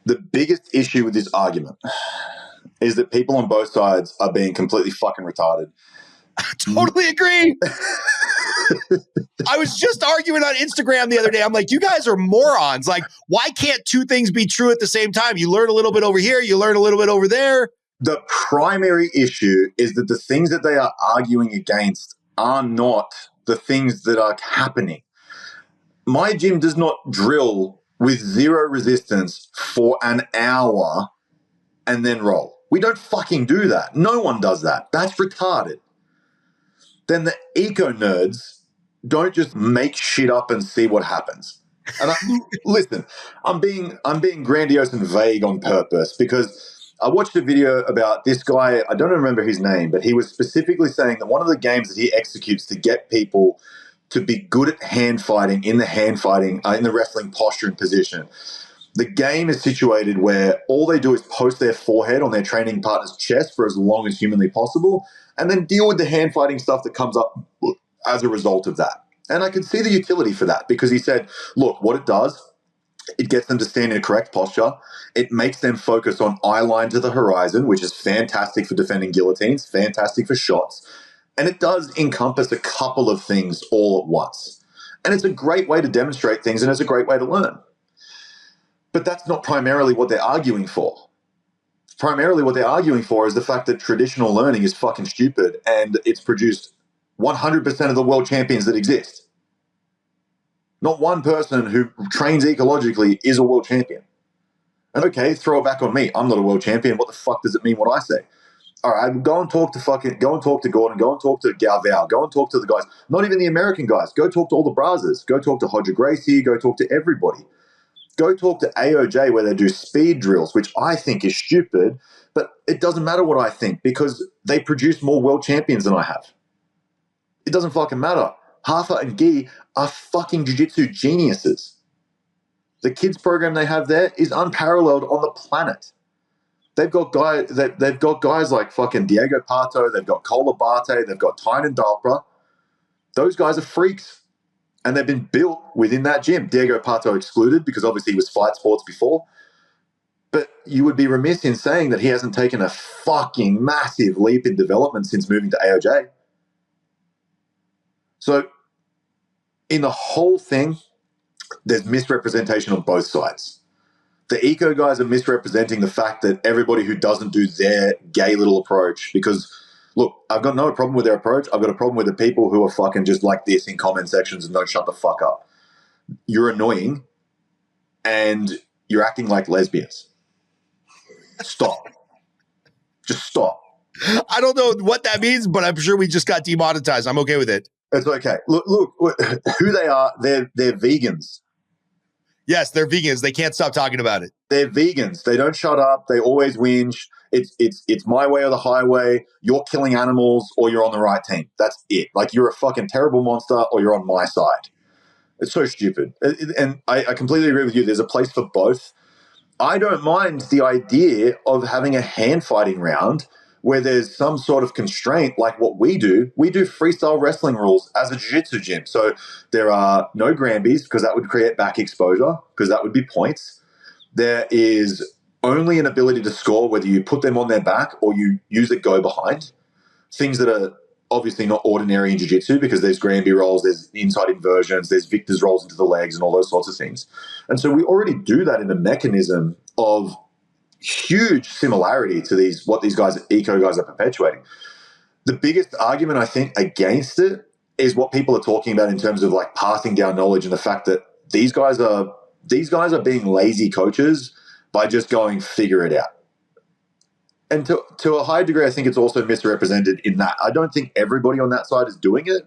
The biggest issue with this argument is that people on both sides are being completely fucking retarded. Totally agree. I was just arguing on Instagram the other day. I'm like, you guys are morons. Like, why can't 2 things be true at the same time? You learn a little bit over here, you learn a little bit over there. The primary issue is that the things that they are arguing against are not the things that are happening. My gym does not drill with 0 resistance for an hour and then roll. We don't fucking do that. No one does that. That's retarded. Then the eco nerds don't just make shit up and see what happens. And listen, I'm being grandiose and vague on purpose, because I watched a video about this guy. I don't remember his name, but he was specifically saying that one of the games that he executes to get people to be good at hand fighting in the wrestling posture and position. The game is situated where all they do is post their forehead on their training partner's chest for as long as humanly possible, and then deal with the hand fighting stuff that comes up as a result of that. And I can see the utility for that, because he said, look, what it does, it gets them to stand in a correct posture. It makes them focus on eye line to the horizon, which is fantastic for defending guillotines, fantastic for shots. And it does encompass a couple of things all at once. And it's a great way to demonstrate things, and it's a great way to learn. But that's not primarily what they're arguing for. Primarily what they're arguing for is the fact that traditional learning is fucking stupid, and it's produced 100% of the world champions that exist. Not one person who trains ecologically is a world champion. And okay, throw it back on me. I'm not a world champion. What the fuck does it mean what I say? All right, go and talk to Gordon, go and talk to Galval, go and talk to the guys, not even the American guys. Go talk to all the Brazzers. Go talk to Hodger Gracie, go talk to everybody. Go talk to AOJ where they do speed drills, which I think is stupid, but it doesn't matter what I think because they produce more world champions than I have. It doesn't fucking matter. Hafa and Guy are fucking jiu-jitsu geniuses. The kids program they have there is unparalleled on the planet. They've got guys like fucking Diego Pato, they've got Kola Barte, they've got Tynan Dalpra. Those guys are freaks. And they've been built within that gym. Diego Pato excluded because obviously he was fight sports before. But you would be remiss in saying that he hasn't taken a fucking massive leap in development since moving to AOJ. So in the whole thing, there's misrepresentation on both sides. The eco guys are misrepresenting the fact that everybody who doesn't do their gay little approach, because look, I've got no problem with their approach. I've got a problem with the people who are fucking just like this in comment sections and don't shut the fuck up. You're annoying and you're acting like lesbians. Stop. Just stop. I don't know what that means, but I'm sure we just got demonetized. I'm okay with it. It's okay. Look, who they are, they're vegans. Yes, they're vegans. They can't stop talking about it. They're vegans. They don't shut up. They always whinge. It's my way or the highway. You're killing animals or you're on the right team. That's it. Like you're a fucking terrible monster or you're on my side. It's so stupid. And I completely agree with you. There's a place for both. I don't mind the idea of having a hand fighting round where there's some sort of constraint like what we do. We do freestyle wrestling rules as a jiu-jitsu gym. So there are no Grambies because that would create back exposure because that would be points. There is only an ability to score whether you put them on their back or you use a go behind. Things that are obviously not ordinary in jiu-jitsu because there's Granby rolls, there's inside inversions, there's Victor's rolls into the legs and all those sorts of things. And so we already do that in a mechanism of huge similarity to what these guys, eco guys, are perpetuating. The biggest argument I think against it is what people are talking about in terms of like passing down knowledge and the fact that these guys are being lazy coaches by just going figure it out. And to a high degree, I think it's also misrepresented in that. I don't think everybody on that side is doing it,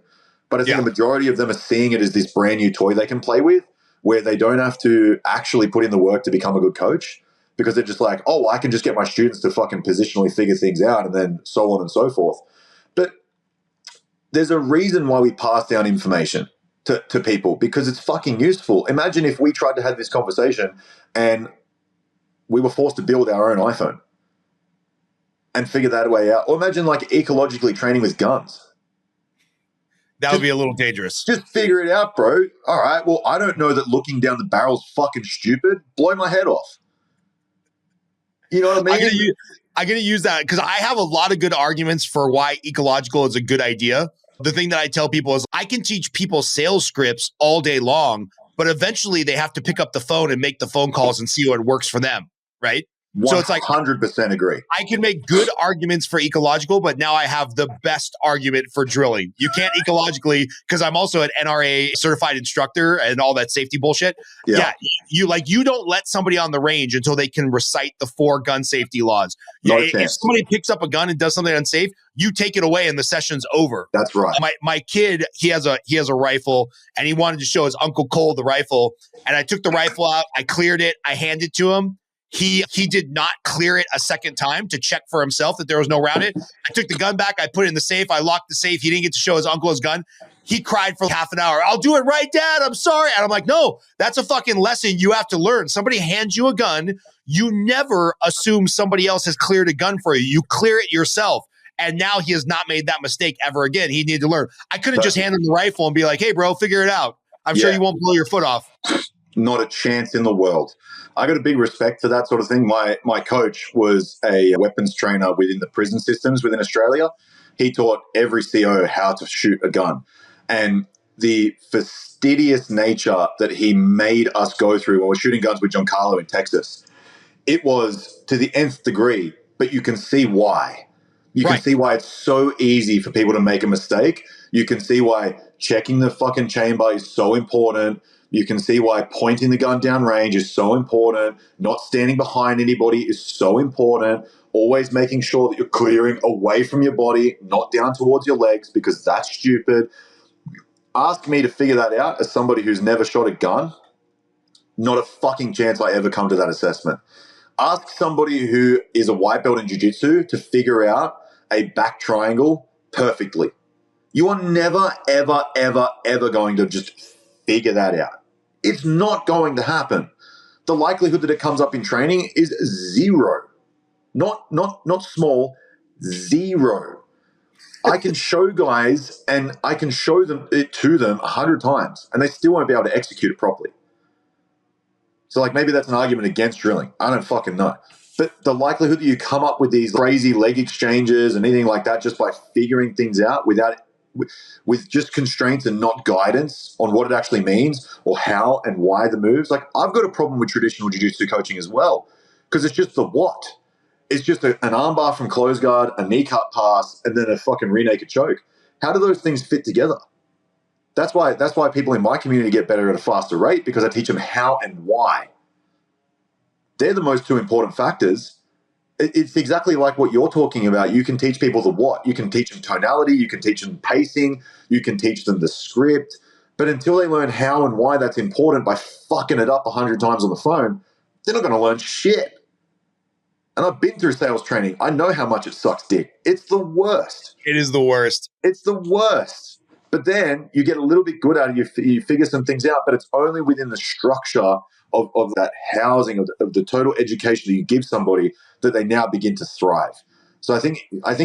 but I think the majority of them are seeing it as this brand new toy they can play with where they don't have to actually put in the work to become a good coach because they're just like, oh, I can just get my students to fucking positionally figure things out and then so on and so forth. But there's a reason why we pass down information to people because it's fucking useful. Imagine if we tried to have this conversation and we were forced to build our own iPhone and figure that way out. Or imagine like ecologically training with guns. That would be a little dangerous. Just figure it out, bro. All right, well, I don't know that looking down the barrel's fucking stupid. Blow my head off. You know what I mean? I'm going to use that because I have a lot of good arguments for why ecological is a good idea. The thing that I tell people is I can teach people sales scripts all day long, but eventually they have to pick up the phone and make the phone calls and see what works for them, right? 100% So it's like 100% agree. I can make good arguments for ecological, but now I have the best argument for drilling. You can't ecologically because I'm also an NRA certified instructor and all that safety bullshit. Yeah, you don't let somebody on the range until they can recite the 4 gun safety laws. If somebody picks up a gun and does something unsafe, you take it away and the session's over. That's right. My kid, he has a rifle and he wanted to show his Uncle Cole the rifle. And I took the rifle out, I cleared it, I handed it to him. He did not clear it a second time to check for himself that there was no round it. I took the gun back. I put it in the safe. I locked the safe. He didn't get to show his uncle his gun. He cried for half an hour. I'll do it right, Dad. I'm sorry. And I'm like, no, that's a fucking lesson you have to learn. Somebody hands you a gun. You never assume somebody else has cleared a gun for you. You clear it yourself. And now he has not made that mistake ever again. He needed to learn. I couldn't just hand him the rifle and be like, hey, bro, figure it out. I'm sure you won't blow your foot off. Not a chance in the world. I got a big respect for that sort of thing. My coach was a weapons trainer within the prison systems within Australia. He taught every CO how to shoot a gun. And the fastidious nature that he made us go through when we're shooting guns with Giancarlo in Texas, it was to the nth degree, but you can see why. You can see why it's so easy for people to make a mistake. You can see why checking the fucking chamber is so important. You can see why pointing the gun down range is so important. Not standing behind anybody is so important. Always making sure that you're clearing away from your body, not down towards your legs, because that's stupid. Ask me to figure that out as somebody who's never shot a gun. Not a fucking chance I ever come to that assessment. Ask somebody who is a white belt in jiu-jitsu to figure out a back triangle perfectly. You are never, ever, ever, ever going to just figure that out. It's not going to happen. The likelihood that it comes up in training is zero. Not small, zero. I can show guys and I can show them it to them 100 times and they still won't be able to execute it properly. So like maybe that's an argument against drilling. I don't fucking know. But the likelihood that you come up with these crazy leg exchanges and anything like that just by figuring things out with just constraints and not guidance on what it actually means or how and why the moves. Like I've got a problem with traditional jiu-jitsu coaching as well because it's just the what. It's just an armbar from close guard, a knee cut pass, and then a fucking rear naked choke. How do those things fit together? That's why people in my community get better at a faster rate because I teach them how and why. They're the most two important factors. It's exactly like what you're talking about. You can teach people the what. You can teach them tonality. You can teach them pacing. You can teach them the script. But until they learn how and why that's important by fucking it up 100 times on the phone, they're not going to learn shit. And I've been through sales training. I know how much it sucks dick. It's the worst. It is the worst. It's the worst. But then you get a little bit good at it. You figure some things out, but it's only within the structure of that housing, of the total education that you give somebody that they now begin to thrive. So I think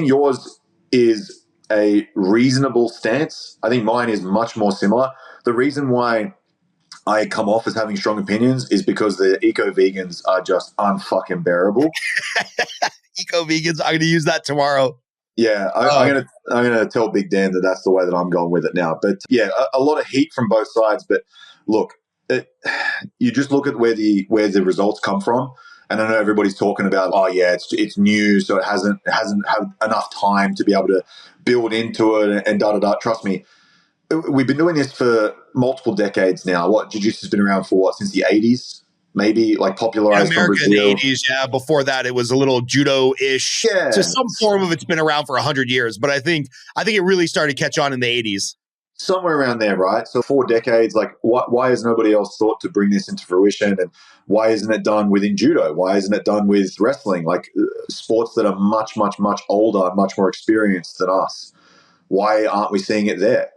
yours is a reasonable stance. I think mine is much more similar. The reason why I come off as having strong opinions is because the eco-vegans are just unfucking bearable. Eco-vegans, I'm going to use that tomorrow. Yeah, I'm gonna tell Big Dan that that's the way that I'm going with it now. But yeah, a lot of heat from both sides. But look, you just look at where the results come from, and I know everybody's talking about, oh yeah, it's new, so it hasn't had enough time to be able to build into it and da da da. Trust me, we've been doing this for multiple decades now. Jiu-jitsu's been around for since the 80s. Maybe like popularized from America in Brazil. the 80s, yeah. Before that, it was a little judo-ish. Yeah. So some form of it's been around for 100 years, but I think it really started to catch on in the 80s. Somewhere around there, right? So 4 decades, like why has nobody else thought to bring this into fruition? And why isn't it done within judo? Why isn't it done with wrestling? Like sports that are much, much, much older, much more experienced than us. Why aren't we seeing it there?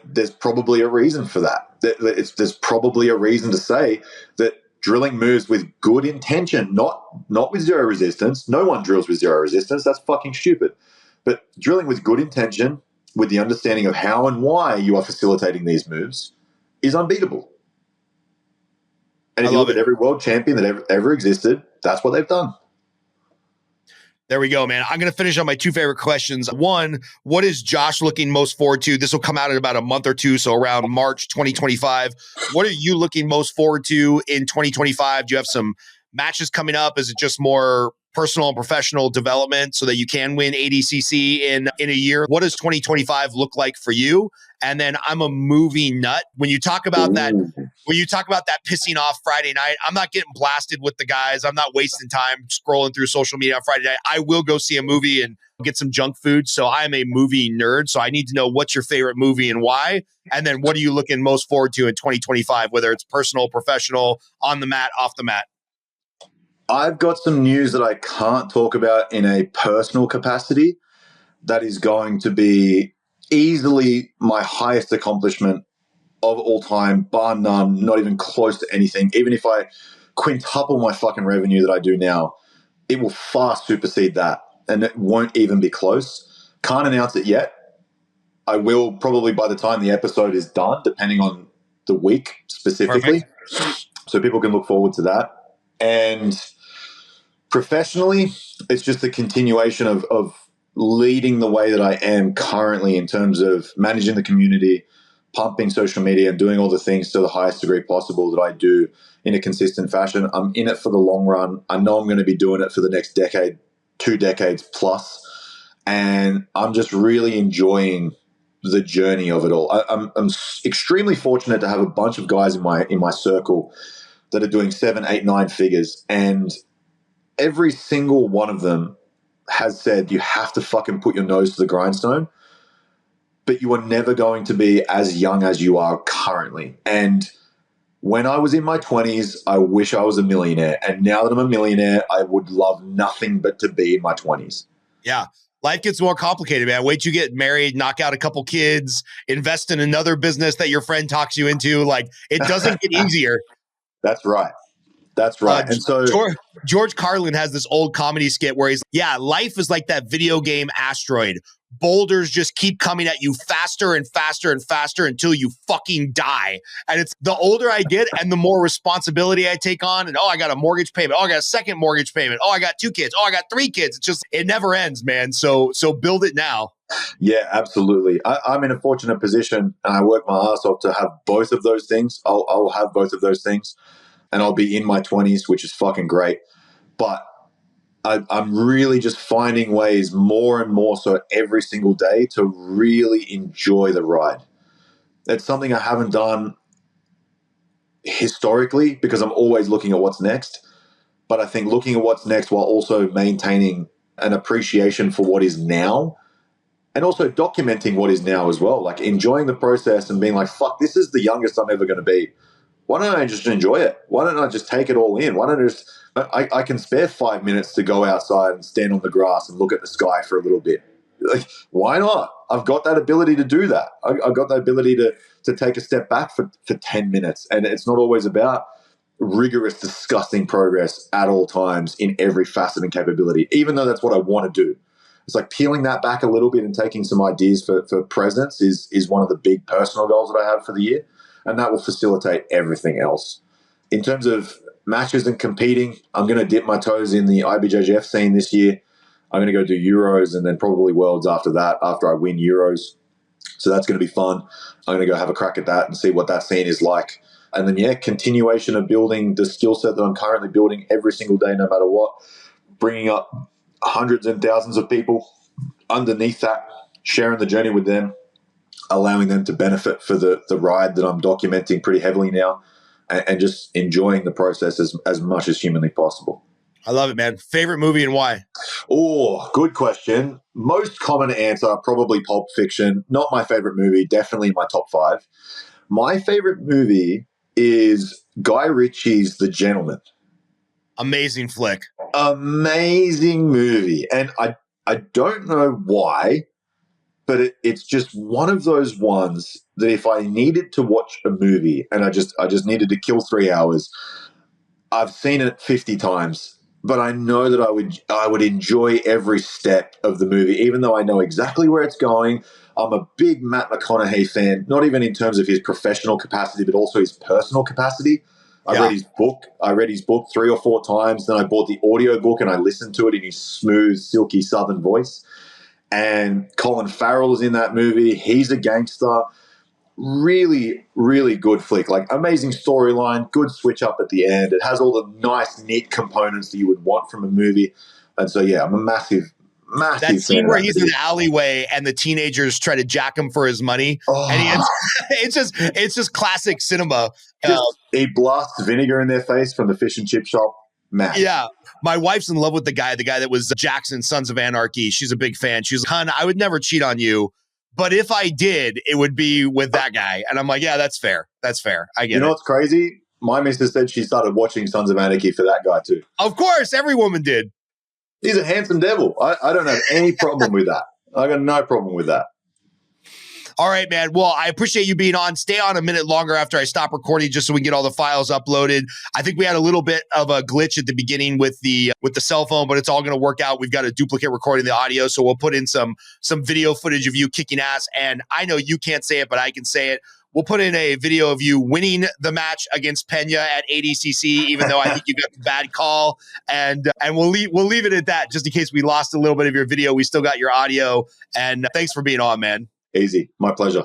There's probably a reason for that. There's probably a reason to say that drilling moves with good intention, not with zero resistance. No one drills with zero resistance. That's fucking stupid. But drilling with good intention, with the understanding of how and why you are facilitating these moves, is unbeatable. And if you look at every world champion that ever existed, that's what they've done. There we go, man. I'm going to finish on my 2 favorite questions. One, what is Josh looking most forward to? This will come out in about a month or 2, so around March 2025. What are you looking most forward to in 2025? Do you have some matches coming up? Is it just more personal and professional development so that you can win ADCC in a year? What does 2025 look like for you? And then I'm a movie nut. When you talk about that pissing off Friday night, I'm not getting blasted with the guys. I'm not wasting time scrolling through social media on Friday night. I will go see a movie and get some junk food. So I'm a movie nerd. So I need to know what's your favorite movie and why. And then what are you looking most forward to in 2025, whether it's personal, professional, on the mat, off the mat? I've got some news that I can't talk about in a personal capacity. That is going to be easily my highest accomplishment of all time, bar none, not even close to anything. Even if I quintuple my fucking revenue that I do now, it will far supersede that, and it won't even be close. Can't announce it yet. I will probably by the time the episode is done, depending on the week specifically. Perfect. So people can look forward to that. And professionally, it's just the continuation of leading the way that I am currently in terms of managing the community, pumping social media, and doing all the things to the highest degree possible that I do in a consistent fashion. I'm in it for the long run. I know I'm going to be doing it for the next decade, 2 decades plus. And I'm just really enjoying the journey of it all. I'm extremely fortunate to have a bunch of guys in my circle that are doing 7, 8, 9 figures, and every single one of them has said you have to fucking put your nose to the grindstone, but you are never going to be as young as you are currently. And when I was in my 20s, I wish I was a millionaire. And now that I'm a millionaire, I would love nothing but to be in my 20s. Yeah. Life gets more complicated, man. Wait till you get married, knock out a couple kids, invest in another business that your friend talks you into. Like, it doesn't get easier. That's right. That's right. And so George Carlin has this old comedy skit where he's, yeah, life is like that video game asteroid. Boulders just keep coming at you faster and faster and faster until you fucking die. And it's the older I get and the more responsibility I take on. And, oh, I got a mortgage payment. Oh, I got a second mortgage payment. Oh, I got 2 kids. Oh, I got 3 kids. It's just, it never ends, man. So build it now. Yeah, absolutely. I'm in a fortunate position and I work my ass off to have both of those things. I'll have both of those things and I'll be in my 20s, which is fucking great. But I'm really just finding ways more and more so every single day to really enjoy the ride. It's something I haven't done historically because I'm always looking at what's next. But I think looking at what's next while also maintaining an appreciation for what is now and also documenting what is now as well, like enjoying the process and being like, fuck, this is the youngest I'm ever going to be. Why don't I just enjoy it? Why don't I just take it all in? Why don't I can spare 5 minutes to go outside and stand on the grass and look at the sky for a little bit. Like, why not? I've got that ability to do that. I've got the ability to take a step back for 10 minutes. And it's not always about rigorous, disgusting progress at all times in every facet and capability, even though that's what I want to do. It's like peeling that back a little bit and taking some ideas for presence is one of the big personal goals that I have for the year. And that will facilitate everything else. In terms of matches and competing, I'm going to dip my toes in the IBJJF scene this year. I'm going to go do Euros and then probably Worlds after that, after I win Euros. So that's going to be fun. I'm going to go have a crack at that and see what that scene is like. And then, yeah, continuation of building the skill set that I'm currently building every single day, no matter what, bringing up hundreds and thousands of people underneath that, sharing the journey with them, allowing them to benefit for the ride that I'm documenting pretty heavily now, and just enjoying the process as much as humanly possible. I love it, man. Favorite movie and why? Oh, good question. Most common answer, probably Pulp Fiction. Not my favorite movie, definitely in my top 5. My favorite movie is Guy Ritchie's The Gentleman. Amazing flick. Amazing movie. And I don't know why, but it's just one of those ones that if I needed to watch a movie and I just needed to kill 3 hours, I've seen it 50 times, but I know that I would enjoy every step of the movie, even though I know exactly where it's going. I'm a big Matt McConaughey fan, not even in terms of his professional capacity, but also his personal capacity. I read his book. I read his book 3 or 4 times. Then I bought the audio book and I listened to it in his smooth, silky Southern voice. And Colin Farrell is in that movie. He's a gangster. Really, really good flick. Like, amazing storyline, good switch up at the end. It has all the nice, neat components that you would want from a movie. And so, yeah, I'm a massive that scene where he's in the alleyway and the teenagers try to jack him for his money. Oh. And it's just classic cinema. He blasts vinegar in their face from the fish and chip shop. Man. Yeah. My wife's in love with the guy that was Jackson, Sons of Anarchy. She's a big fan. She's like, "Hun, I would never cheat on you. But if I did, it would be with that guy." And I'm like, yeah, that's fair. That's fair. I get it. You know what's crazy? My missus said she started watching Sons of Anarchy for that guy too. Of course. Every woman did. He's a handsome devil. I don't have any problem with that. I got no problem with that. All right, man. Well, I appreciate you being on. Stay on a minute longer after I stop recording just so we can get all the files uploaded. I think we had a little bit of a glitch at the beginning with the cell phone, but it's all going to work out. We've got a duplicate recording the audio, so we'll put in some video footage of you kicking ass. And I know you can't say it, but I can say it. We'll put in a video of you winning the match against Pena at ADCC, even though I think you got the bad call. And we'll leave it at that, just in case we lost a little bit of your video. We still got your audio. And thanks for being on, man. Easy. My pleasure.